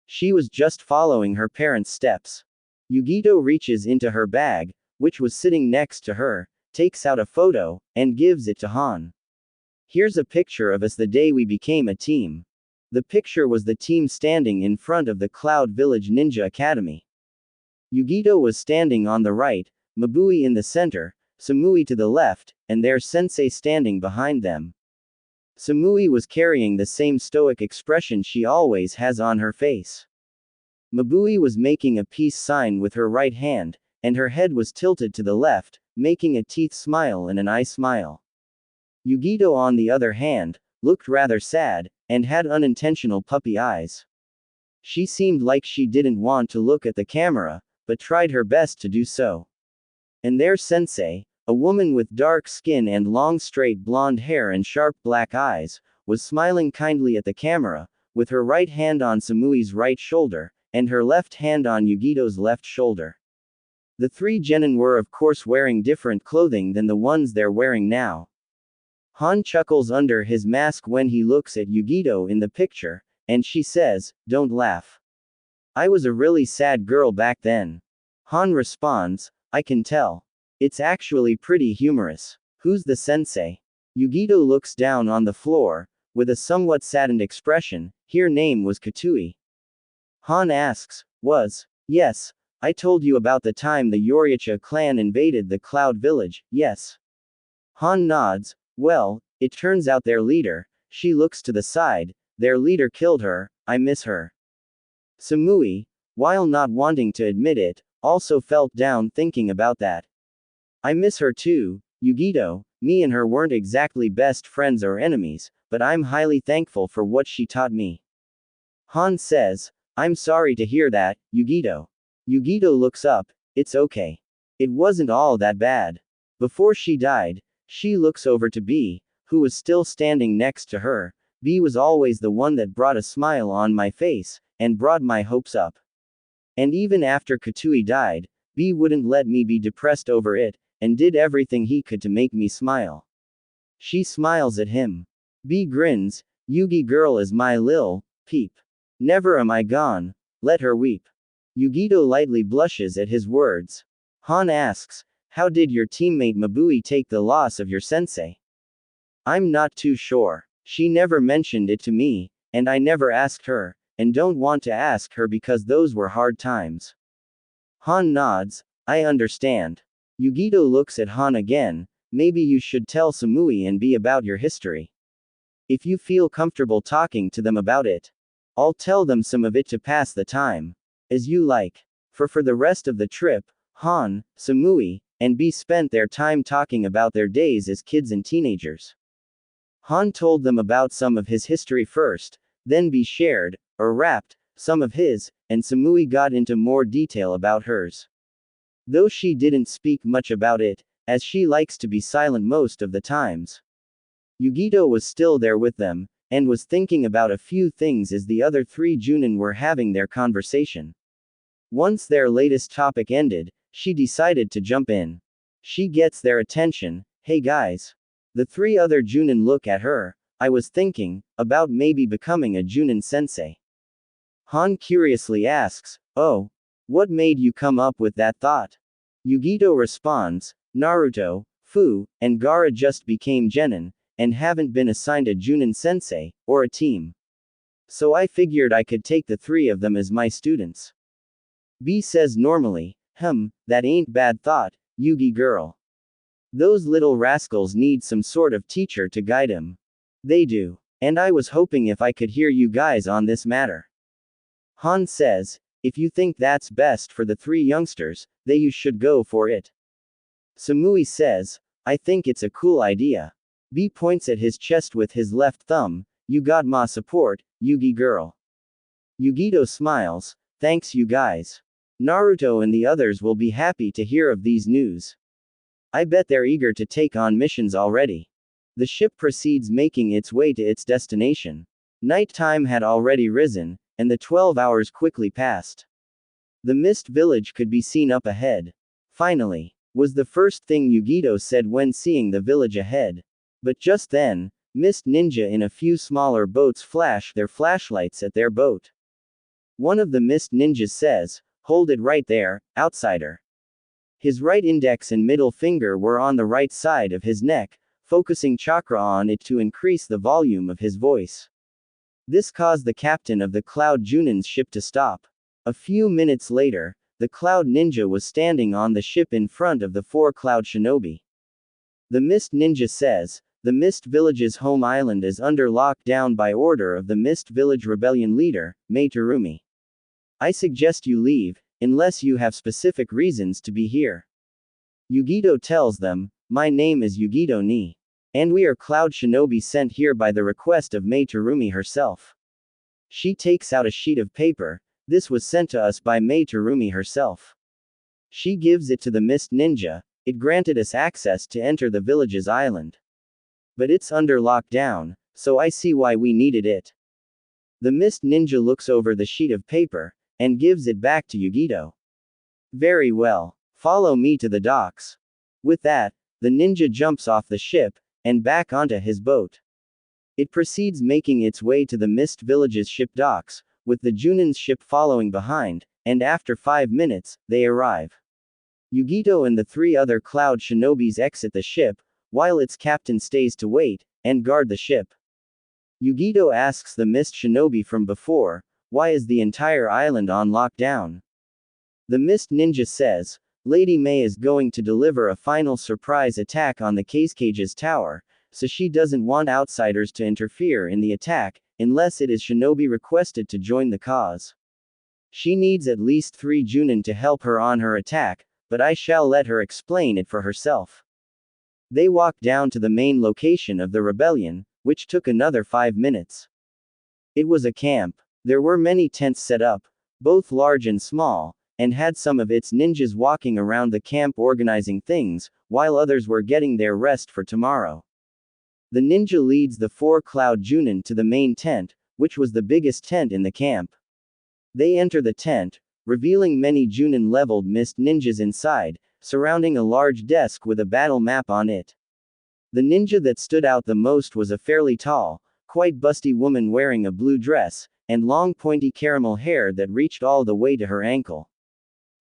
She was just following her parents' steps. Yugito reaches into her bag, which was sitting next to her, takes out a photo, and gives it to Han. Here's a picture of us the day we became a team. The picture was the team standing in front of the Cloud Village Ninja Academy. Yugito was standing on the right, Mabui in the center, Samui to the left, and their sensei standing behind them. Samui was carrying the same stoic expression she always has on her face. Mabui was making a peace sign with her right hand, and her head was tilted to the left, making a teeth smile and an eye smile. Yugito on the other hand, looked rather sad, and had unintentional puppy eyes. She seemed like she didn't want to look at the camera, but tried her best to do so. And their sensei, a woman with dark skin and long straight blonde hair and sharp black eyes, was smiling kindly at the camera, with her right hand on Samui's right shoulder, and her left hand on Yugito's left shoulder. The 3 genin were of course wearing different clothing than the ones they're wearing now. Han chuckles under his mask when he looks at Yugito in the picture, and she says, don't laugh. I was a really sad girl back then. Han responds, I can tell. It's actually pretty humorous. Who's the sensei? Yugito looks down on the floor, with a somewhat saddened expression. Her name was Katui. Han asks, was? Yes. I told you about the time the Yoryacha clan invaded the Cloud Village, yes. Han nods, well, it turns out their leader, she looks to the side, their leader killed her, I miss her. Samui, while not wanting to admit it, also felt down thinking about that. I miss her too, Yugito. Me and her weren't exactly best friends or enemies, but I'm highly thankful for what she taught me. Han says, I'm sorry to hear that, Yugito. Yugito looks up, it's okay. It wasn't all that bad. Before she died, she looks over to B, who was still standing next to her. B was always the one that brought a smile on my face, and brought my hopes up. And even after Katui died, B wouldn't let me be depressed over it, and did everything he could to make me smile. She smiles at him. B grins, Yugi girl is my lil peep. Never am I gone, let her weep. Yugito lightly blushes at his words. Han asks, how did your teammate Mabui take the loss of your sensei? I'm not too sure. She never mentioned it to me, and I never asked her, and don't want to ask her because those were hard times. Han nods, I understand. Yugito looks at Han again, maybe you should tell Samui and B about your history. If you feel comfortable talking to them about it. I'll tell them some of it to pass the time. As you like. For the rest of the trip, Han, Samui, and B spent their time talking about their days as kids and teenagers. Han told them about some of his history first, then B shared, or rapped, some of his, and Samui got into more detail about hers. Though she didn't speak much about it, as she likes to be silent most of the times. Yugito was still there with them, and was thinking about a few things as the other three Junin were having their conversation. Once their latest topic ended, she decided to jump in. She gets their attention, hey guys. The three other Junin look at her, I was thinking, about maybe becoming a Junin sensei. Han curiously asks, oh, what made you come up with that thought? Yugito responds, Naruto, Fu, and Gaara just became genin, and haven't been assigned a Junin sensei, or a team. So I figured I could take the three of them as my students. B says normally, that ain't bad thought, Yugi girl. Those little rascals need some sort of teacher to guide him. They do. And I was hoping if I could hear you guys on this matter. Han says, if you think that's best for the three youngsters, then you should go for it. Samui says, I think it's a cool idea. B points at his chest with his left thumb, you got my support, Yugi girl. Yugito smiles, thanks you guys. Naruto and the others will be happy to hear of these news. I bet they're eager to take on missions already. The ship proceeds making its way to its destination. Night time had already risen, and the 12 hours quickly passed. The mist village could be seen up ahead. Finally, was the first thing Yugito said when seeing the village ahead. But just then, Mist Ninja in a few smaller boats flash their flashlights at their boat. One of the Mist Ninjas says, hold it right there, outsider. His right index and middle finger were on the right side of his neck, focusing chakra on it to increase the volume of his voice. This caused the captain of the Cloud Junin's ship to stop. A few minutes later, the Cloud Ninja was standing on the ship in front of the 4 Cloud Shinobi. The Mist Ninja says, the Mist Village's home island is under lockdown by order of the Mist Village Rebellion leader, Mei Terumi. I suggest you leave, unless you have specific reasons to be here. Yugito tells them, my name is Yugito Ni. And we are Cloud Shinobi sent here by the request of Mei Terumi herself. She takes out a sheet of paper, this was sent to us by Mei Terumi herself. She gives it to the Mist Ninja, it granted us access to enter the village's island. But it's under lockdown, so I see why we needed it. The Mist Ninja looks over the sheet of paper, and gives it back to Yugito. Very well. Follow me to the docks. With that, the ninja jumps off the ship, and back onto his boat. It proceeds making its way to the Mist Village's ship docks, with the Junin's ship following behind, and after 5 minutes, they arrive. Yugito and the 3 other Cloud Shinobis exit the ship, while its captain stays to wait, and guard the ship. Yugito asks the Mist Shinobi from before, why is the entire island on lockdown? The Mist Ninja says, Lady Mei is going to deliver a final surprise attack on the Cage's tower, so she doesn't want outsiders to interfere in the attack, unless it is Shinobi requested to join the cause. She needs at least 3 Junin to help her on her attack, but I shall let her explain it for herself. They walked down to the main location of the rebellion, which took another 5 minutes. It was a camp. There were many tents set up, both large and small, and had some of its ninjas walking around the camp organizing things, while others were getting their rest for tomorrow. The ninja leads the 4 Cloud Junin to the main tent, which was the biggest tent in the camp. They enter the tent, revealing many Junin-leveled mist ninjas inside, surrounding a large desk with a battle map on it. The ninja that stood out the most was a fairly tall, quite busty woman wearing a blue dress, and long pointy caramel hair that reached all the way to her ankle.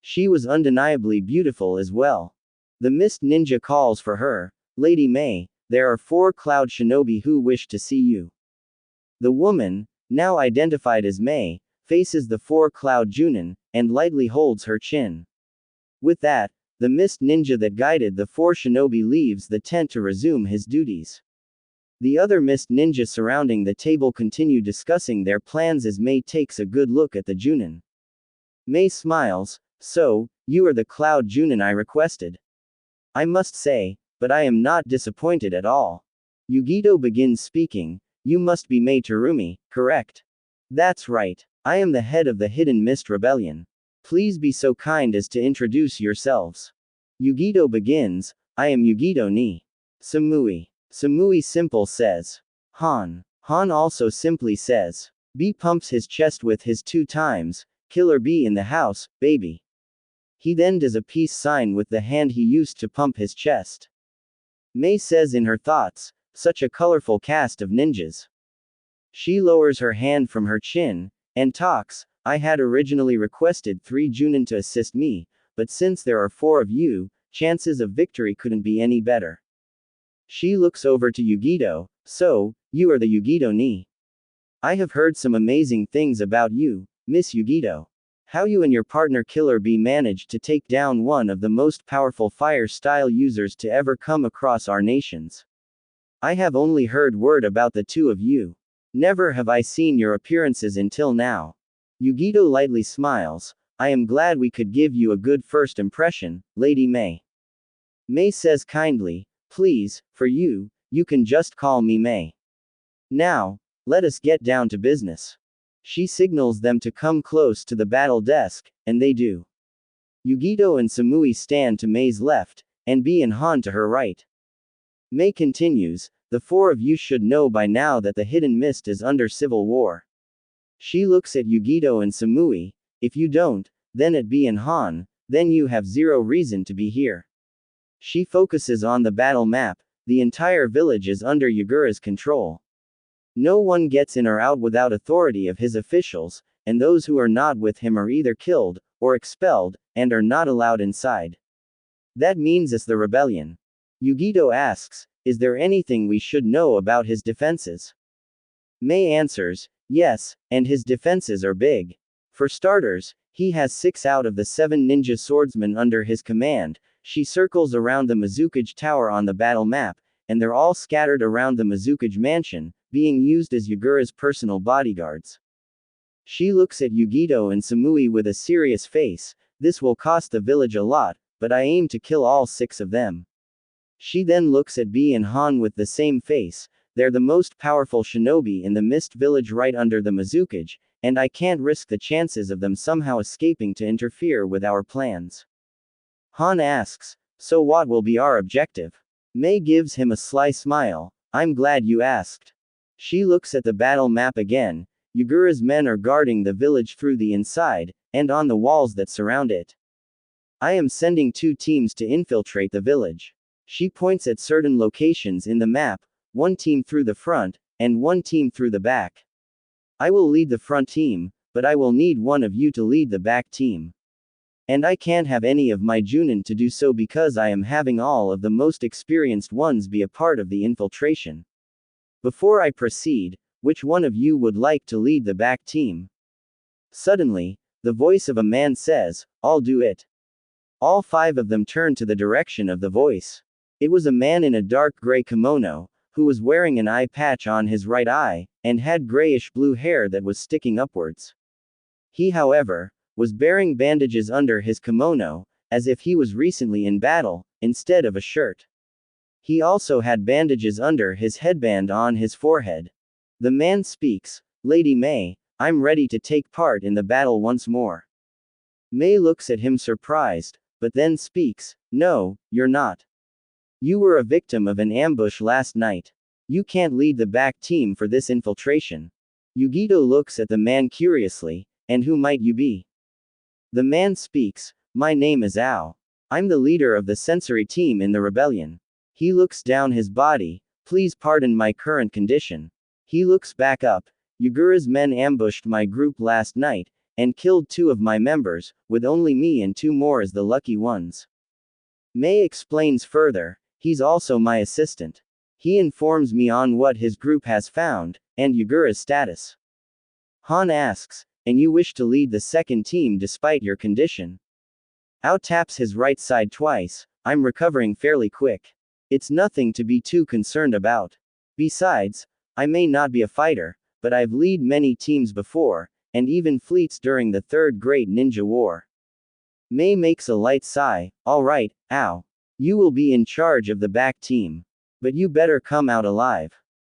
She was undeniably beautiful as well. The mist ninja calls for her, "Lady May, there are 4 cloud shinobi who wish to see you." The woman, now identified as May, faces the 4 cloud Junin, and lightly holds her chin. With that, the mist ninja that guided the 4 shinobi leaves the tent to resume his duties. The other mist ninja surrounding the table continue discussing their plans as May takes a good look at the Junin. May smiles, "So, you are the Cloud Junin I requested. I must say, but I am not disappointed at all." Yugito begins speaking, "You must be May Terumi, correct?" "That's right. I am the head of the Hidden Mist Rebellion. Please be so kind as to introduce yourselves." Yugito begins, "I am Yugito ni Samui." Samui simple says. Han. Han also simply says. B pumps his chest with his 2 times, "Killer B in the house, baby." He then does a peace sign with the hand he used to pump his chest. May says in her thoughts, "Such a colorful cast of ninjas." She lowers her hand from her chin, and talks, "I had originally requested 3 Junin to assist me, but since there are 4 of you, chances of victory couldn't be any better." She looks over to Yugito, "So, you are the Yugito ni. I have heard some amazing things about you, Miss Yugito. How you and your partner Killer B managed to take down one of the most powerful fire-style users to ever come across our nations. I have only heard word about the 2 of you. Never have I seen your appearances until now." Yugito lightly smiles, "I am glad we could give you a good first impression, Lady May." May says kindly, "Please, for you, you can just call me May. Now, let us get down to business." She signals them to come close to the battle desk, and they do. Yugito and Samui stand to May's left, and B and Han to her right. May continues, "The 4 of you should know by now that the Hidden Mist is under civil war." She looks at Yugito and Samui, "If you don't, then at B and Han, then you have 0 reason to be here." She focuses on the battle map. The entire village is under Yugura's control. No one gets in or out without authority of his officials, and those who are not with him are either killed, or expelled, and are not allowed inside. That means it's the rebellion. Yugito asks, "Is there anything we should know about his defenses?" May answers, "Yes, and his defenses are big. For starters, he has 6 out of the 7 ninja swordsmen under his command." She circles around the Mizukage Tower on the battle map, and they're all scattered around the Mizukage mansion, being used as Yugura's personal bodyguards. She looks at Yugito and Samui with a serious face, "This will cost the village a lot, but I aim to kill all 6 of them." She then looks at B and Han with the same face, "They're the most powerful shinobi in the Mist Village right under the Mizukage, and I can't risk the chances of them somehow escaping to interfere with our plans." Han asks, "So what will be our objective?" May gives him a sly smile, "I'm glad you asked." She looks at the battle map again. Yugura's men are guarding the village through the inside, and on the walls that surround it. "I am sending 2 teams to infiltrate the village." She points at certain locations in the map, 1 team through the front, and 1 team through the back. "I will lead the front team, but I will need one of you to lead the back team. And I can't have any of my Junin to do so because I am having all of the most experienced ones be a part of the infiltration. Before I proceed, which one of you would like to lead the back team?" Suddenly, the voice of a man says, "I'll do it." All 5 of them turn to the direction of the voice. It was a man in a dark gray kimono, who was wearing an eye patch on his right eye, and had grayish blue hair that was sticking upwards. He, however, was bearing bandages under his kimono, as if he was recently in battle, instead of a shirt. He also had bandages under his headband on his forehead. The man speaks, "Lady May, I'm ready to take part in the battle once more." May looks at him surprised, but then speaks, "No, you're not. You were a victim of an ambush last night. You can't lead the back team for this infiltration." Yugito looks at the man curiously, "And who might you be?" The man speaks, "My name is Ao. I'm the leader of the sensory team in the rebellion." He looks down his body, "Please pardon my current condition." He looks back up, "Yugura's men ambushed my group last night, and killed 2 of my members, with only me and 2 more as the lucky ones." May explains further, "He's also my assistant. He informs me on what his group has found, and Yugura's status." Han asks, "And you wish to lead the second team despite your condition?" Ao taps his right side twice, "I'm recovering fairly quick. It's nothing to be too concerned about. Besides, I may not be a fighter, but I've led many teams before, and even fleets during the Third Great Ninja War." May makes a light sigh, "All right, Ao. You will be in charge of the back team. But you better come out alive."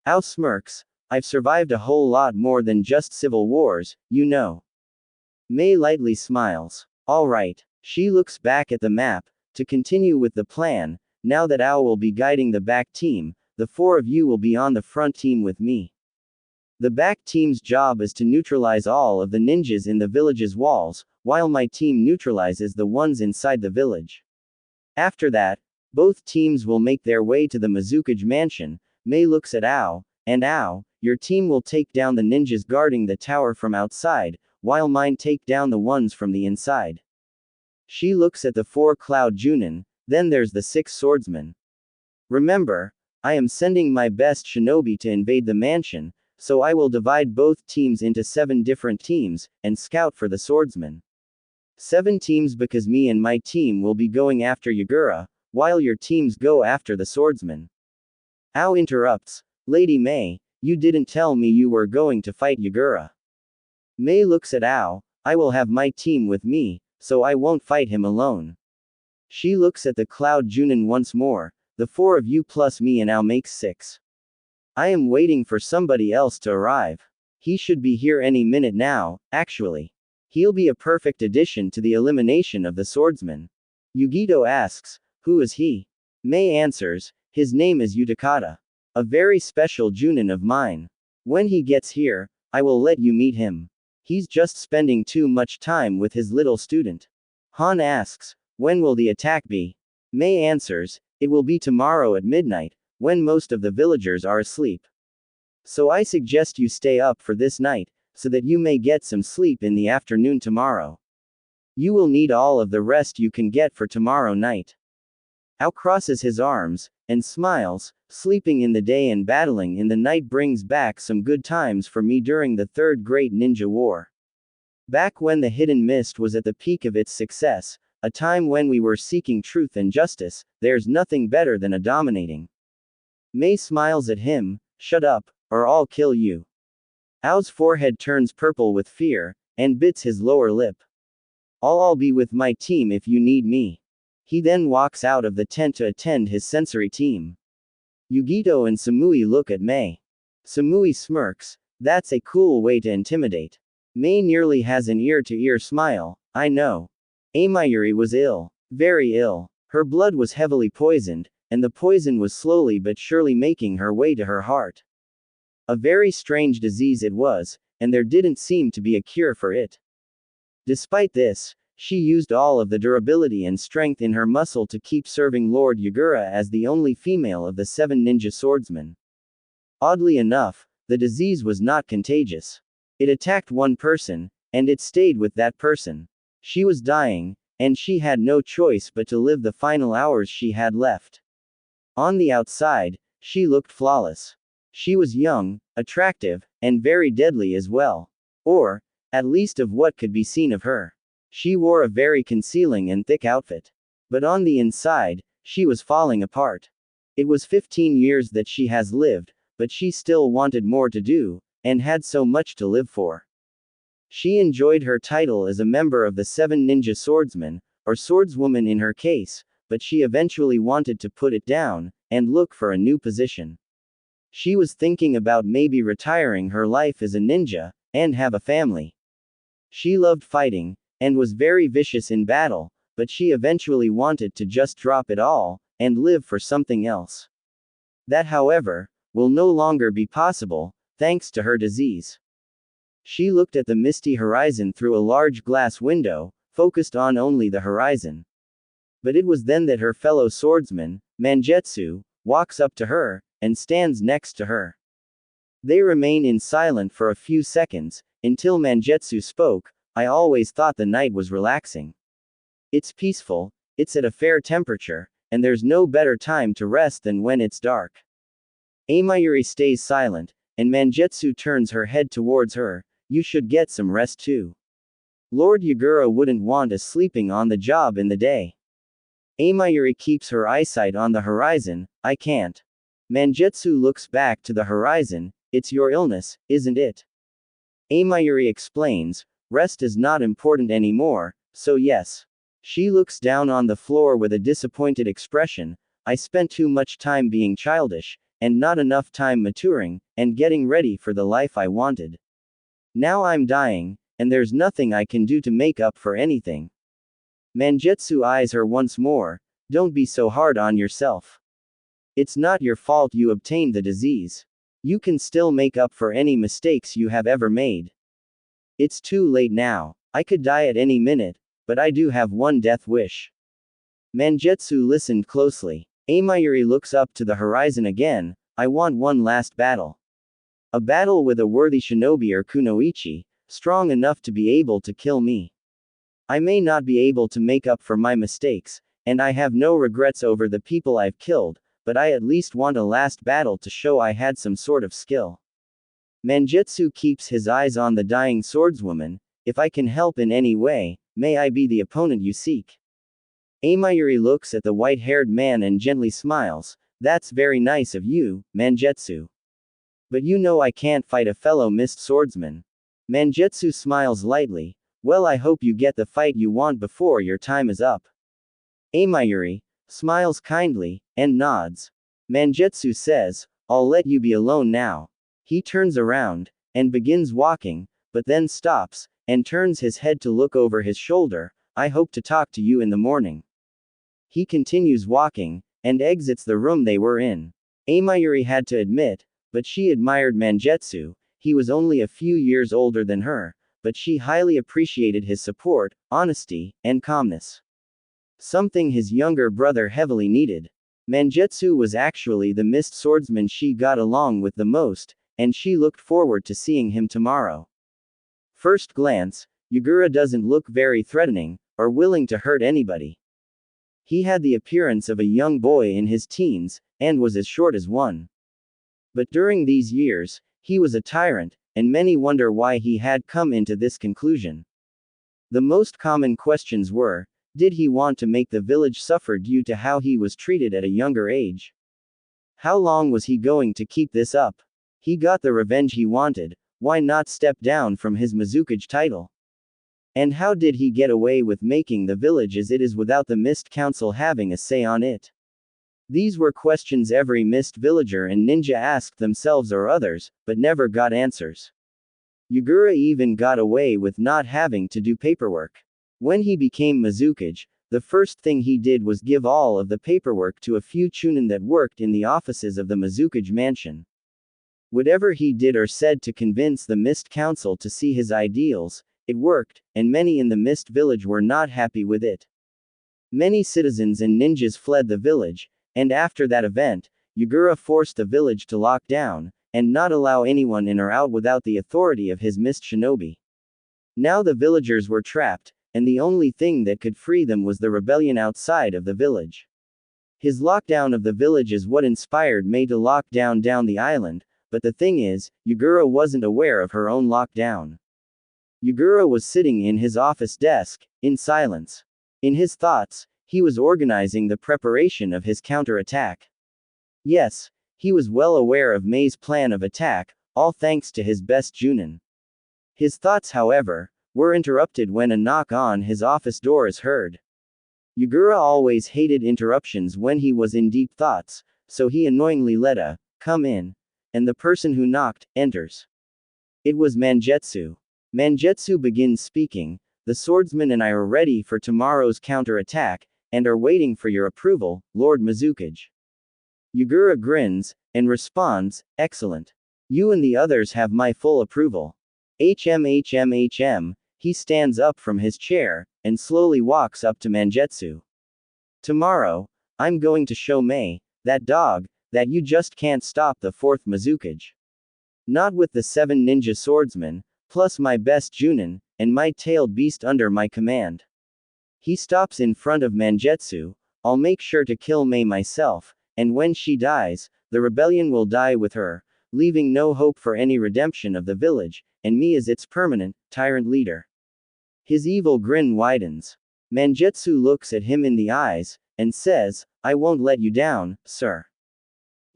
Ao smirks, "I've survived a whole lot more than just civil wars, you know." May lightly smiles. "All right." She looks back at the map, to continue with the plan. "Now that Ao will be guiding the back team, the 4 of you will be on the front team with me. The back team's job is to neutralize all of the ninjas in the village's walls, while my team neutralizes the ones inside the village. After that, both teams will make their way to the Mizukage mansion." May looks at Ao, "And Ao, your team will take down the ninjas guarding the tower from outside, while mine take down the ones from the inside." She looks at the 4 Cloud Junin, "Then there's the 6 swordsmen. Remember, I am sending my best shinobi to invade the mansion, so I will divide both teams into 7 different teams, and scout for the swordsmen. 7 teams because me and my team will be going after Yugura, while your teams go after the swordsmen." Ao interrupts, "Lady May, you didn't tell me you were going to fight Yugura." May looks at Ao, "I will have my team with me, so I won't fight him alone." She looks at the Cloud Junin once more, "The 4 of you plus me and Ao makes 6. I am waiting for somebody else to arrive. He should be here any minute now, actually. He'll be a perfect addition to the elimination of the swordsman." Yugito asks, "Who is he?" May answers, "His name is Utakata. A very special Junin of mine. When he gets here, I will let you meet him. He's just spending too much time with his little student." Han asks, "When will the attack be?" May answers, "It will be tomorrow at midnight, when most of the villagers are asleep. So I suggest you stay up for this night, so that you may get some sleep in the afternoon tomorrow. You will need all of the rest you can get for tomorrow night." Ao crosses his arms, and smiles, "Sleeping in the day and battling in the night brings back some good times for me during the Third Great Ninja War. Back when the Hidden Mist was at the peak of its success, a time when we were seeking truth and justice, there's nothing better than a dominating." May smiles at him, "Shut up, or I'll kill you." Ao's forehead turns purple with fear, and bits his lower lip. I'll be with my team if you need me." He then walks out of the tent to attend his sensory team. Yugito and Samui look at May. Samui smirks, "That's a cool way to intimidate." May nearly has an ear-to-ear smile, "I know. Amayuri was ill. Very ill. Her blood was heavily poisoned, and the poison was slowly but surely making her way to her heart. A very strange disease it was, and there didn't seem to be a cure for it. Despite this, she used all of the durability and strength in her muscle to keep serving Lord Yugura as the only female of the 7 ninja swordsmen. Oddly enough, the disease was not contagious. It attacked one person, and it stayed with that person. She was dying, and she had no choice but to live the final hours she had left. On the outside, she looked flawless. She was young, attractive, and very deadly as well. Or, at least of what could be seen of her. She wore a very concealing and thick outfit. But on the inside, she was falling apart. It was 15 years that she has lived, but she still wanted more to do, and had so much to live for. She enjoyed her title as a member of the 7 ninja swordsmen, or swordswoman in her case, but she eventually wanted to put it down, and look for a new position. She was thinking about maybe retiring her life as a ninja, and have a family. She loved fighting, and was very vicious in battle, but she eventually wanted to just drop it all, and live for something else. That, however, will no longer be possible, thanks to her disease. She looked at the misty horizon through a large glass window, focused on only the horizon. But it was then that her fellow swordsman, Mangetsu, walks up to her, and stands next to her. They remain in silence for a few seconds, until Mangetsu spoke. I always thought the night was relaxing. It's peaceful, it's at a fair temperature, and there's no better time to rest than when it's dark. Amayuri stays silent, and Mangetsu turns her head towards her. You should get some rest too. Lord Yugura wouldn't want us sleeping on the job in the day. Amayuri keeps her eyesight on the horizon. I can't. Mangetsu looks back to the horizon. It's your illness, isn't it? Amayuri explains, rest is not important anymore, so yes. She looks down on the floor with a disappointed expression. I spent too much time being childish, and not enough time maturing, and getting ready for the life I wanted. Now I'm dying, and there's nothing I can do to make up for anything. Mangetsu eyes her once more. Don't be so hard on yourself. It's not your fault you obtained the disease. You can still make up for any mistakes you have ever made. It's too late now. I could die at any minute, but I do have one death wish. Mangetsu listened closely. Amayuri looks up to the horizon again. I want one last battle. A battle with a worthy shinobi or kunoichi, strong enough to be able to kill me. I may not be able to make up for my mistakes, and I have no regrets over the people I've killed, but I at least want a last battle to show I had some sort of skill. Mangetsu keeps his eyes on the dying swordswoman. If I can help in any way, may I be the opponent you seek. Amayuri looks at the white-haired man and gently smiles. That's very nice of you, Mangetsu. But you know I can't fight a fellow mist swordsman. Mangetsu smiles lightly. Well, I hope you get the fight you want before your time is up. Amayuri smiles kindly, and nods. Mangetsu says, I'll let you be alone now. He turns around, and begins walking, but then stops, and turns his head to look over his shoulder. I hope to talk to you in the morning. He continues walking, and exits the room they were in. Amayuri had to admit, but she admired Mangetsu. He was only a few years older than her, but she highly appreciated his support, honesty, and calmness. Something his younger brother heavily needed. Mangetsu was actually the mist swordsman she got along with the most, and she looked forward to seeing him tomorrow. First glance, Yugura doesn't look very threatening, or willing to hurt anybody. He had the appearance of a young boy in his teens, and was as short as one. But during these years, he was a tyrant, and many wonder why he had come into this conclusion. The most common questions were, did he want to make the village suffer due to how he was treated at a younger age? How long was he going to keep this up? He got the revenge he wanted, why not step down from his Mizukage title? And how did he get away with making the village as it is without the Mist Council having a say on it? These were questions every Mist villager and ninja asked themselves or others, but never got answers. Yugura even got away with not having to do paperwork. When he became Mizukage, the first thing he did was give all of the paperwork to a few chunin that worked in the offices of the Mizukage mansion. Whatever he did or said to convince the Mist Council to see his ideals, it worked, and many in the Mist village were not happy with it. Many citizens and ninjas fled the village, and after that event, Yugura forced the village to lock down, and not allow anyone in or out without the authority of his Mist shinobi. Now the villagers were trapped, and the only thing that could free them was the rebellion outside of the village. His lockdown of the village is what inspired Mei to lock down the island, but the thing is, Yugura wasn't aware of her own lockdown. Yugura was sitting in his office desk, in silence. In his thoughts, he was organizing the preparation of his counterattack. Yes, he was well aware of Mei's plan of attack, all thanks to his best Junin. His thoughts, however, were interrupted when a knock on his office door is heard. Yugura always hated interruptions when he was in deep thoughts, so he annoyingly let a come in, and the person who knocked enters. It was Mangetsu. Mangetsu begins speaking. The swordsman and I are ready for tomorrow's counter-attack, and are waiting for your approval, Lord Mizukage. Yugura grins, and responds, excellent. You and the others have my full approval. HM. He stands up from his chair, and slowly walks up to Mangetsu. Tomorrow, I'm going to show Mei, that dog, that you just can't stop the fourth Mizukage. Not with the 7 ninja swordsmen, plus my best Junin, and my tailed beast under my command. He stops in front of Mangetsu. I'll make sure to kill Mei myself, and when she dies, the rebellion will die with her, leaving no hope for any redemption of the village, and me as its permanent, tyrant leader. His evil grin widens. Mangetsu looks at him in the eyes, and says, I won't let you down, sir.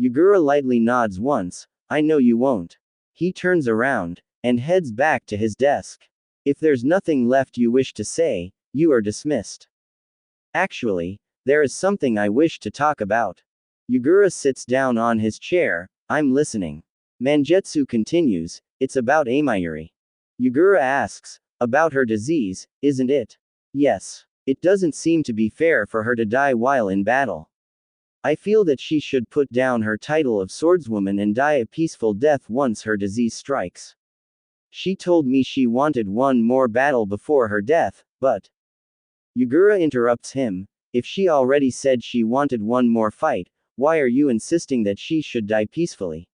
Yugura lightly nods once, I know you won't. He turns around, and heads back to his desk. If there's nothing left you wish to say, you are dismissed. Actually, there is something I wish to talk about. Yugura sits down on his chair, I'm listening. Mangetsu continues, it's about Amayuri. Yugura asks, about her disease, isn't it? Yes. It doesn't seem to be fair for her to die while in battle. I feel that she should put down her title of swordswoman and die a peaceful death once her disease strikes. She told me she wanted one more battle before her death, but... Yugura interrupts him, if she already said she wanted one more fight, why are you insisting that she should die peacefully?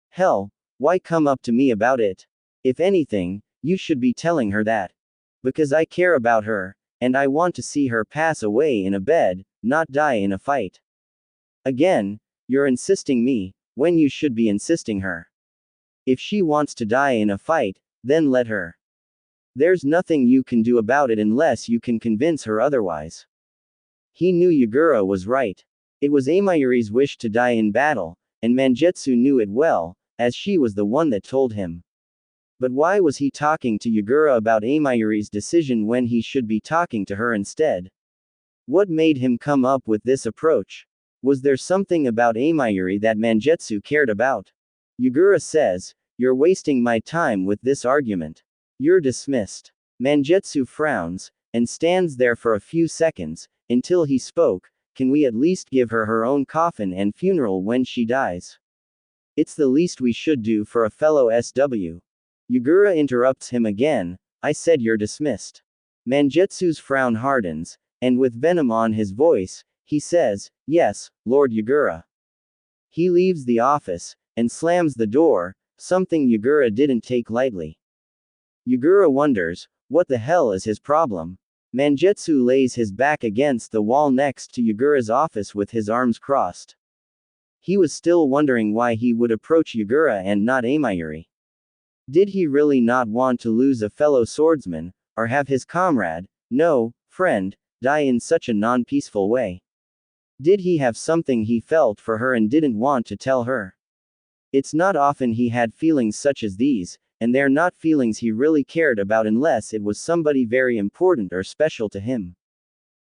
Hell, why come up to me about it? If anything, you should be telling her that. Because I care about her, and I want to see her pass away in a bed, not die in a fight. Again, you're insisting me, when you should be insisting her. If she wants to die in a fight, then let her. There's nothing you can do about it unless you can convince her otherwise. He knew Yugura was right. It was Amayuri's wish to die in battle, and Mangetsu knew it well, as she was the one that told him. But why was he talking to Yugura about Amayuri's decision when he should be talking to her instead? What made him come up with this approach? Was there something about Amayuri that Mangetsu cared about? Yugura says, you're wasting my time with this argument. You're dismissed. Mangetsu frowns, and stands there for a few seconds, until he spoke, can we at least give her her own coffin and funeral when she dies? It's the least we should do for a fellow SW. Yugura interrupts him again, I said you're dismissed. Mangetsu's frown hardens, and with venom on his voice, he says, yes, Lord Yugura. He leaves the office, and slams the door, something Yugura didn't take lightly. Yugura wonders, what the hell is his problem? Mangetsu lays his back against the wall next to Yugura's office with his arms crossed. He was still wondering why he would approach Yugura and not Amayuri. Did he really not want to lose a fellow swordsman, or have his comrade, no, friend, die in such a non-peaceful way? Did he have something he felt for her and didn't want to tell her? It's not often he had feelings such as these, and they're not feelings he really cared about unless it was somebody very important or special to him.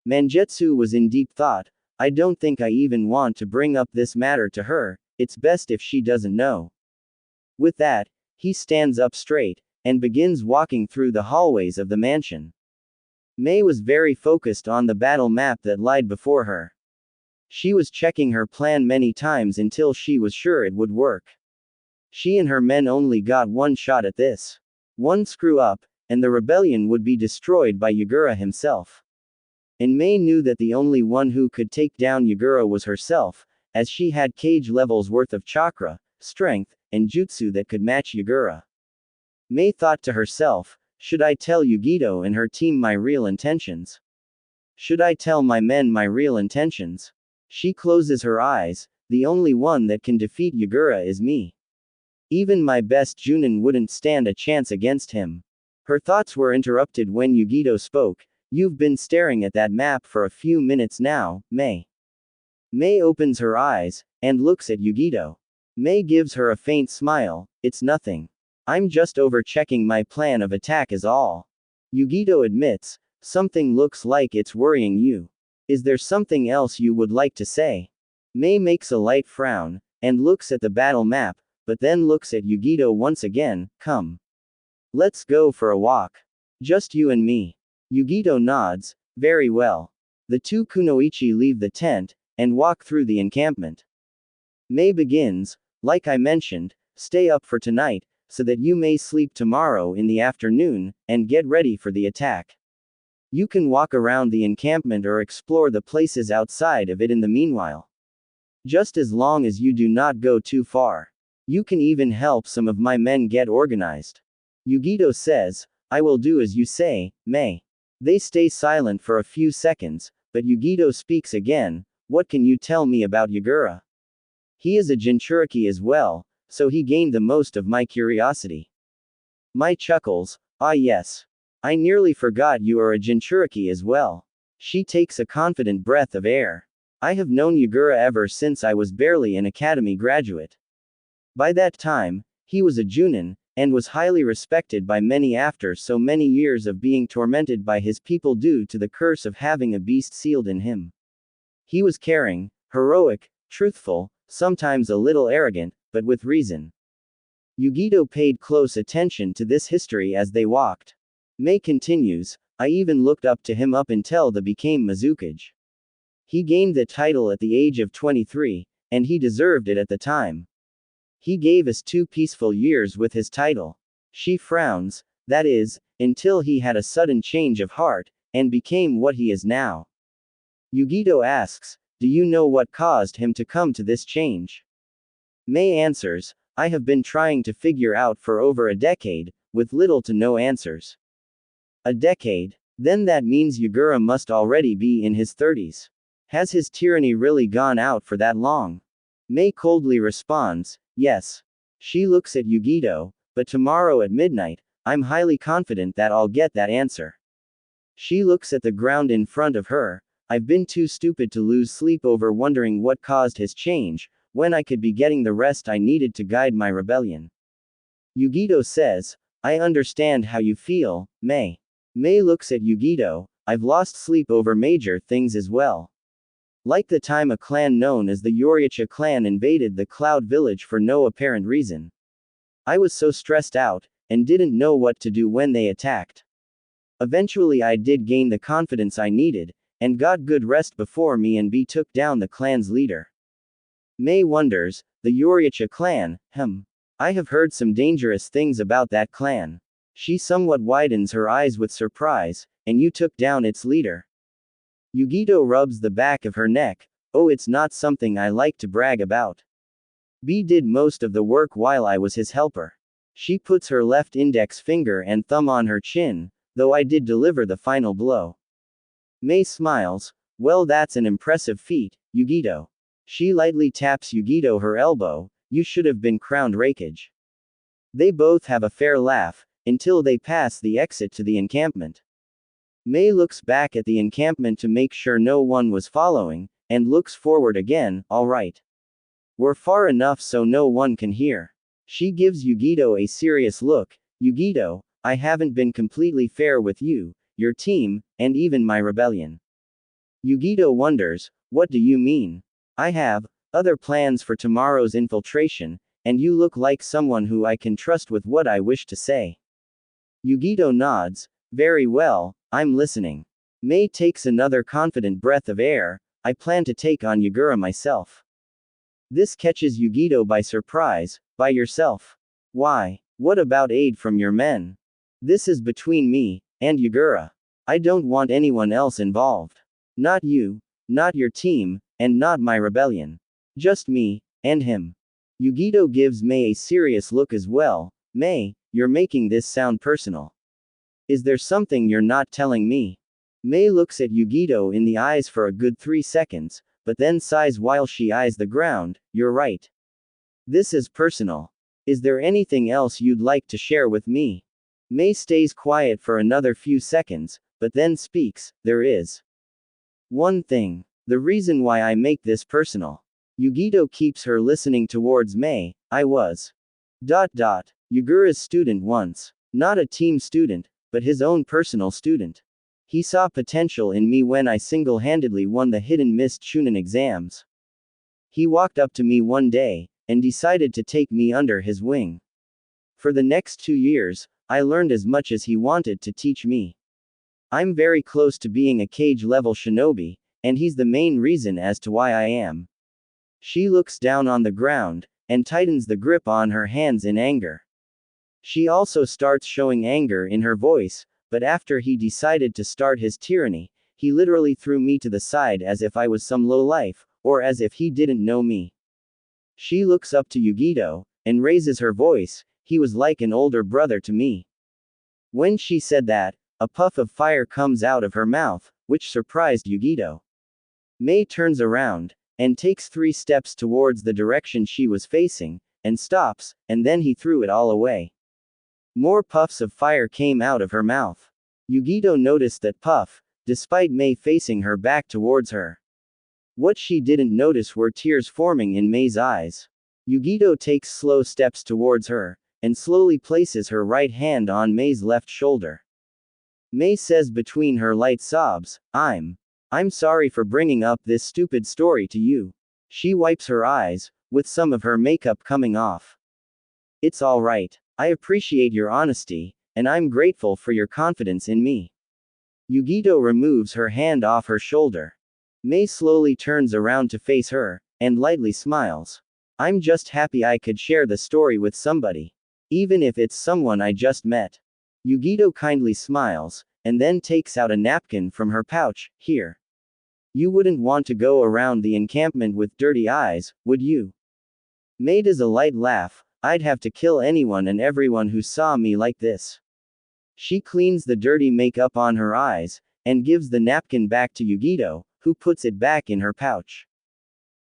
Mangetsu was in deep thought, I don't think I even want to bring up this matter to her, it's best if she doesn't know. With that, he stands up straight, and begins walking through the hallways of the mansion. Mei was very focused on the battle map that lied before her. She was checking her plan many times until she was sure it would work. She and her men only got one shot at this. One screw up, and the rebellion would be destroyed by Yugura himself. And Mei knew that the only one who could take down Yugura was herself, as she had cage levels worth of chakra, strength, and jutsu that could match Yugura. Mei thought to herself, should I tell Yugito and her team my real intentions? Should I tell my men my real intentions? She closes her eyes, the only one that can defeat Yugura is me. Even my best Junin wouldn't stand a chance against him. Her thoughts were interrupted when Yugito spoke, you've been staring at that map for a few minutes now, Mei. Mei opens her eyes, and looks at Yugito. Mei gives her a faint smile, it's nothing. I'm just over-checking my plan of attack is all. Yugito admits, something looks like it's worrying you. Is there something else you would like to say? Mei makes a light frown, and looks at the battle map, but then looks at Yugito once again. Come. Let's go for a walk. Just you and me. Yugito nods. Very well. The two kunoichi leave the tent, and walk through the encampment. Mei begins, like I mentioned, stay up for tonight, so that you may sleep tomorrow in the afternoon, and get ready for the attack. You can walk around the encampment or explore the places outside of it in the meanwhile. Just as long as you do not go too far. You can even help some of my men get organized. Yugito says, I will do as you say, Mei. They stay silent for a few seconds, but Yugito speaks again. What can you tell me about Yagura? He is a Jinchuriki as well, so he gained the most of my curiosity. Mai chuckles, ah yes. I nearly forgot you are a Jinchuriki as well. She takes a confident breath of air. I have known Yagura ever since I was barely an academy graduate. By that time, he was a Junin, and was highly respected by many after so many years of being tormented by his people due to the curse of having a beast sealed in him. He was caring, heroic, truthful, sometimes a little arrogant, but with reason. Yugito paid close attention to this history as they walked. Mei continues, I even looked up to him up until the became Mizukage. He gained the title at the age of 23, and he deserved it at the time. He gave us 2 peaceful years with his title. She frowns, that is, until he had a sudden change of heart, and became what he is now. Yugito asks, do you know what caused him to come to this change? Mei answers, I have been trying to figure out for over a decade, with little to no answers. A decade? Then that means Yagura must already be in his 30s. Has his tyranny really gone out for that long? Mei coldly responds, yes. She looks at Yugito, but tomorrow at midnight, I'm highly confident that I'll get that answer. She looks at the ground in front of her. I've been too stupid to lose sleep over wondering what caused his change, when I could be getting the rest I needed to guide my rebellion. Yugito says, I understand how you feel, Mei. Mei looks at Yugito, I've lost sleep over major things as well. Like the time a clan known as the Yoriacha clan invaded the Cloud Village for no apparent reason. I was so stressed out, and didn't know what to do when they attacked. Eventually I did gain the confidence I needed, and got good rest before me and took down the clan's leader. Mei wonders, the Yoriacha clan, I have heard some dangerous things about that clan. She somewhat widens her eyes with surprise, and you took down its leader. Yugito rubs the back of her neck, oh it's not something I like to brag about. B did most of the work while I was his helper. She puts her left index finger and thumb on her chin, though I did deliver the final blow. Mei smiles, well that's an impressive feat, Yugito. She lightly taps Yugito her elbow, you should have been crowned Raikage. They both have a fair laugh, until they pass the exit to the encampment. Mei looks back at the encampment to make sure no one was following, and looks forward again, alright. We're far enough so no one can hear. She gives Yugito a serious look, Yugito, I haven't been completely fair with you, your team, and even my rebellion. Yugito wonders, what do you mean? I have other plans for tomorrow's infiltration, and you look like someone who I can trust with what I wish to say. Yugito nods, very well, I'm listening. Mei takes another confident breath of air, I plan to take on Yagura myself. This catches Yugito by surprise, by yourself. Why? What about aid from your men? This is between me and Yagura. I don't want anyone else involved. Not you, not your team, and not my rebellion. Just me and him. Yugito gives Mei a serious look as well. Mei, you're making this sound personal. Is there something you're not telling me? Mei looks at Yugito in the eyes for a good 3 seconds, but then sighs while she eyes the ground, you're right. This is personal. Is there anything else you'd like to share with me? Mei stays quiet for another few seconds, but then speaks, there is. One thing. The reason why I make this personal. Yugito keeps her listening towards Mei, I was. Yagura's student once. Not a team student, but his own personal student. He saw potential in me when I single-handedly won the Hidden Mist Chunin exams. He walked up to me one day, and decided to take me under his wing. For the next 2 years, I learned as much as he wanted to teach me. I'm very close to being a cage-level shinobi, and he's the main reason as to why I am. She looks down on the ground, and tightens the grip on her hands in anger. She also starts showing anger in her voice, but after he decided to start his tyranny, he literally threw me to the side as if I was some lowlife, or as if he didn't know me. She looks up to Yugito, and raises her voice. He was like an older brother to me. When she said that, a puff of fire comes out of her mouth, which surprised Yugito. Mei turns around, and takes 3 steps towards the direction she was facing, and stops, and then he threw it all away. More puffs of fire came out of her mouth. Yugito noticed that puff, despite Mei facing her back towards her. What she didn't notice were tears forming in Mei's eyes. Yugito takes slow steps towards her, and slowly places her right hand on Mei's left shoulder. Mei says between her light sobs, I'm sorry for bringing up this stupid story to you. She wipes her eyes, with some of her makeup coming off. It's alright. I appreciate your honesty, and I'm grateful for your confidence in me. Yugito removes her hand off her shoulder. Mei slowly turns around to face her, and lightly smiles. I'm just happy I could share the story with somebody. Even if it's someone I just met. Yugito kindly smiles, and then takes out a napkin from her pouch. Here. You wouldn't want to go around the encampment with dirty eyes, would you? Mei does a light laugh. I'd have to kill anyone and everyone who saw me like this. She cleans the dirty makeup on her eyes, and gives the napkin back to Yugito, who puts it back in her pouch.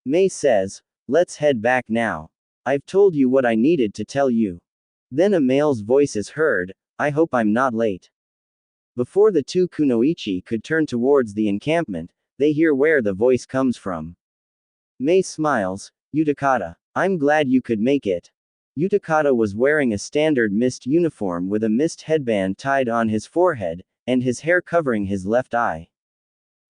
Mei says, let's head back now. I've told you what I needed to tell you. Then a male's voice is heard, I hope I'm not late. Before the 2 kunoichi could turn towards the encampment, they hear where the voice comes from. Mei smiles, Utakata. I'm glad you could make it. Utakata was wearing a standard mist uniform with a mist headband tied on his forehead, and his hair covering his left eye.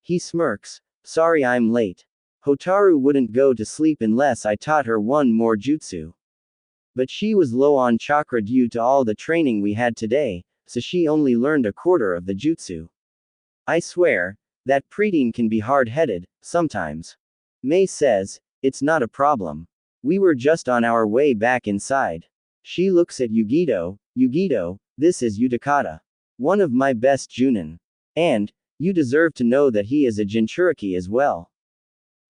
He smirks, sorry I'm late. Hotaru wouldn't go to sleep unless I taught her one more jutsu. But she was low on chakra due to all the training we had today, so she only learned a quarter of the jutsu. I swear, that preteen can be hard-headed, sometimes. Mei says, it's not a problem. We were just on our way back inside. She looks at Yugito, Yugito, this is Utakata. One of my best Junin. And, you deserve to know that he is a Jinchuriki as well.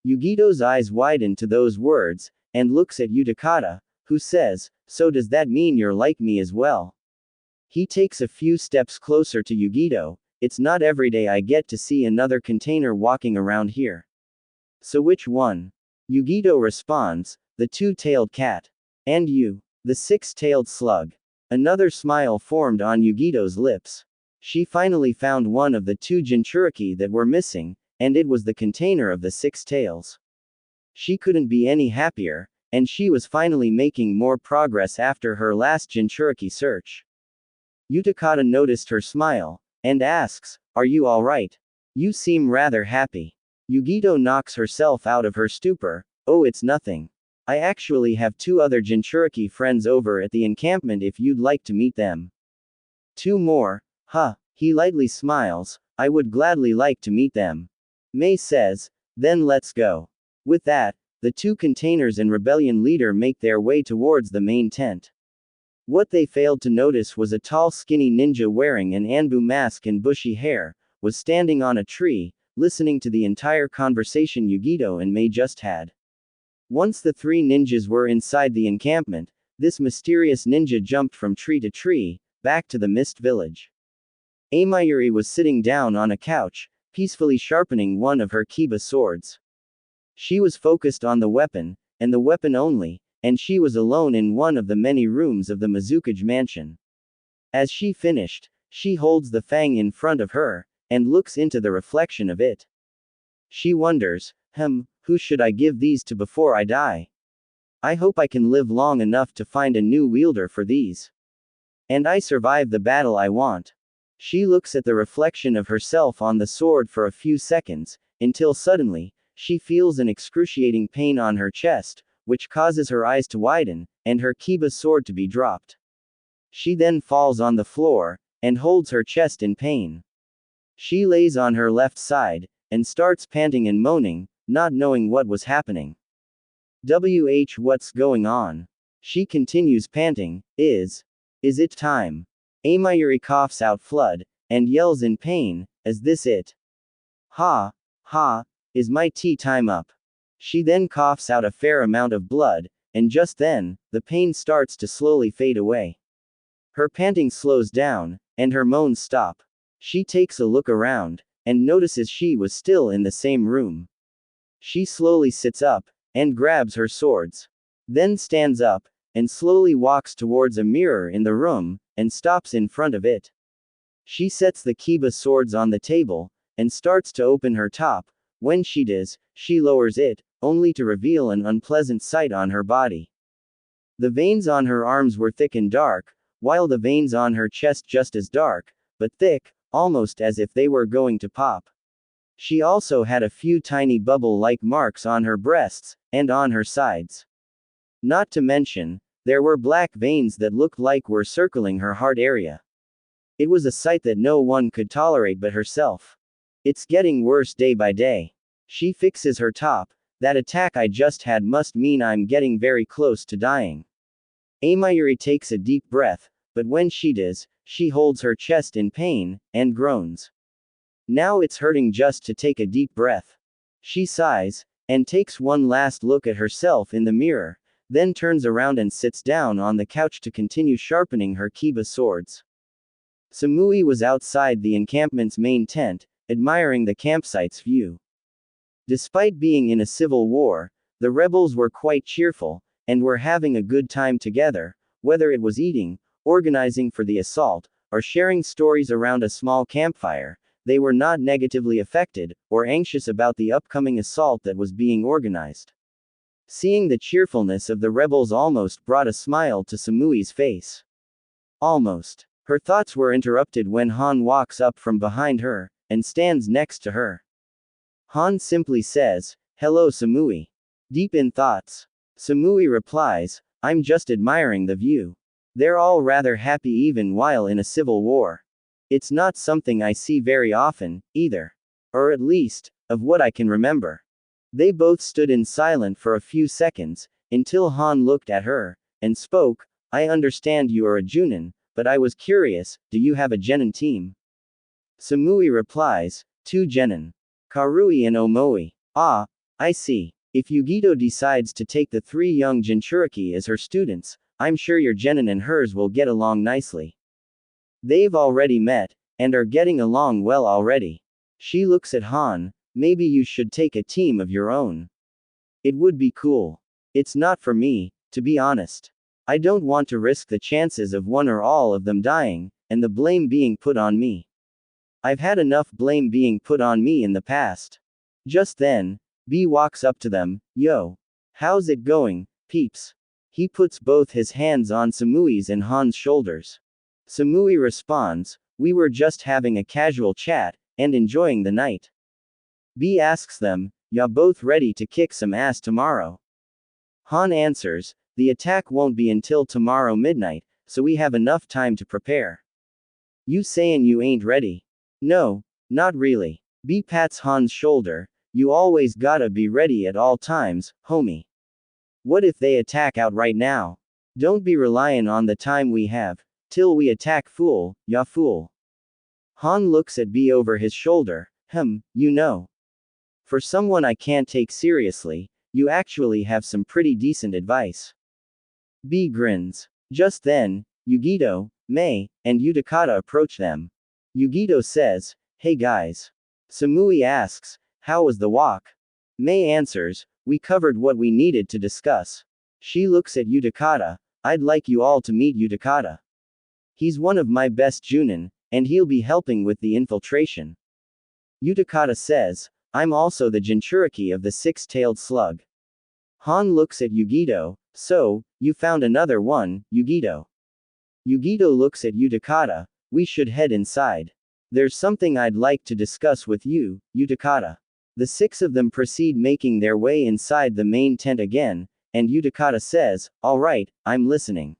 Yugito's eyes widen to those words, and looks at Utakata, who says, so does that mean you're like me as well? He takes a few steps closer to Yugito. It's not every day I get to see another container walking around here. So which one? Yugito responds, the 2-tailed cat. And you. The 6-tailed slug. Another smile formed on Yugito's lips. She finally found one of the 2 Jinchuriki that were missing, and it was the container of the 6 tails. She couldn't be any happier, and she was finally making more progress after her last Jinchuriki search. Utakata noticed her smile, and asks, are you alright? You seem rather happy. Yugito knocks herself out of her stupor, oh it's nothing. I actually have 2 other Jinchuriki friends over at the encampment if you'd like to meet them. 2 more? Huh, he lightly smiles, I would gladly like to meet them. Mei says, then let's go. With that, the 2 containers and rebellion leader make their way towards the main tent. What they failed to notice was a tall skinny ninja wearing an Anbu mask and bushy hair, was standing on a tree, listening to the entire conversation Yugito and Mei just had. Once the 3 ninjas were inside the encampment, this mysterious ninja jumped from tree to tree, back to the mist village. Amayuri was sitting down on a couch, peacefully sharpening one of her kiba swords. She was focused on the weapon, and the weapon only, and she was alone in one of the many rooms of the Mizukage mansion. As she finished, she holds the fang in front of her, and looks into the reflection of it. She wonders, who should I give these to before I die? I hope I can live long enough to find a new wielder for these. And I survive the battle I want. She looks at the reflection of herself on the sword for a few seconds, until suddenly, she feels an excruciating pain on her chest, which causes her eyes to widen, and her Kiba sword to be dropped. She then falls on the floor, and holds her chest in pain. She lays on her left side, and starts panting and moaning, not knowing what was happening. What's going on? She continues panting. Is it time? Amayuri coughs out blood, and yells in pain, is this it? Ha, ha, is my tea time up? She then coughs out a fair amount of blood, and just then, the pain starts to slowly fade away. Her panting slows down, and her moans stop. She takes a look around, and notices she was still in the same room. She slowly sits up, and grabs her swords. Then stands up, and slowly walks towards a mirror in the room, and stops in front of it. She sets the Kiba swords on the table, and starts to open her top. When she does, she lowers it, only to reveal an unpleasant sight on her body. The veins on her arms were thick and dark, while the veins on her chest just as dark, but thick, almost as if they were going to pop. She also had a few tiny bubble-like marks on her breasts, and on her sides. Not to mention, there were black veins that looked like were circling her heart area. It was a sight that no one could tolerate but herself. It's getting worse day by day. She fixes her top. That attack I just had must mean I'm getting very close to dying. Amayuri takes a deep breath, but when she does, she holds her chest in pain, and groans. Now it's hurting just to take a deep breath. She sighs, and takes one last look at herself in the mirror, then turns around and sits down on the couch to continue sharpening her Kiba swords. Samui was outside the encampment's main tent, admiring the campsite's view. Despite being in a civil war, the rebels were quite cheerful, and were having a good time together, whether it was eating, organizing for the assault, or sharing stories around a small campfire. They were not negatively affected, or anxious about the upcoming assault that was being organized. Seeing the cheerfulness of the rebels almost brought a smile to Samui's face. Almost. Her thoughts were interrupted when Han walks up from behind her, and stands next to her. Han simply says, "Hello Samui." Deep in thoughts. Samui replies, "I'm just admiring the view." They're all rather happy even while in a civil war. It's not something I see very often, either. Or at least, of what I can remember. They both stood in silence for a few seconds, until Han looked at her, and spoke, "I understand you are a Junin, but I was curious, do you have a Genin team?" Samui replies, "2 Genin. Karui and Omoi. Ah, I see. If Yugito decides to take the 3 young Jinchuriki as her students, I'm sure your Genin and hers will get along nicely. They've already met, and are getting along well already." She looks at Han, "Maybe you should take a team of your own. It would be cool. It's not for me, to be honest. I don't want to risk the chances of one or all of them dying, and the blame being put on me. I've had enough blame being put on me in the past." Just then, B walks up to them, "Yo. How's it going, peeps?" He puts both his hands on Samui's and Han's shoulders. Samui responds, "We were just having a casual chat, and enjoying the night." B asks them, "Ya both ready to kick some ass tomorrow?" Han answers, "The attack won't be until tomorrow midnight, so we have enough time to prepare." "You sayin' you ain't ready?" "No, not really." B pats Han's shoulder, "You always gotta be ready at all times, homie. What if they attack outright now? Don't be relying on the time we have, till we attack fool, ya fool." Han looks at B over his shoulder, you know. For someone I can't take seriously, you actually have some pretty decent advice. B grins. Just then, Yugito, Mei, and Utakata approach them. Yugito says, "Hey guys." Samui asks, "How was the walk?" Mei answers, "We covered what we needed to discuss." She looks at Utakata, "I'd like you all to meet Utakata. He's one of my best Junin, and he'll be helping with the infiltration." Utakata says, "I'm also the Jinchuriki of the 6-tailed slug." Han looks at Yugito, "So, you found another one, Yugito?" Yugito looks at Utakata, We should head inside. There's something I'd like to discuss with you, Utakata. The six of them proceed making their way inside the main tent again, and Utakata says, "Alright, I'm listening."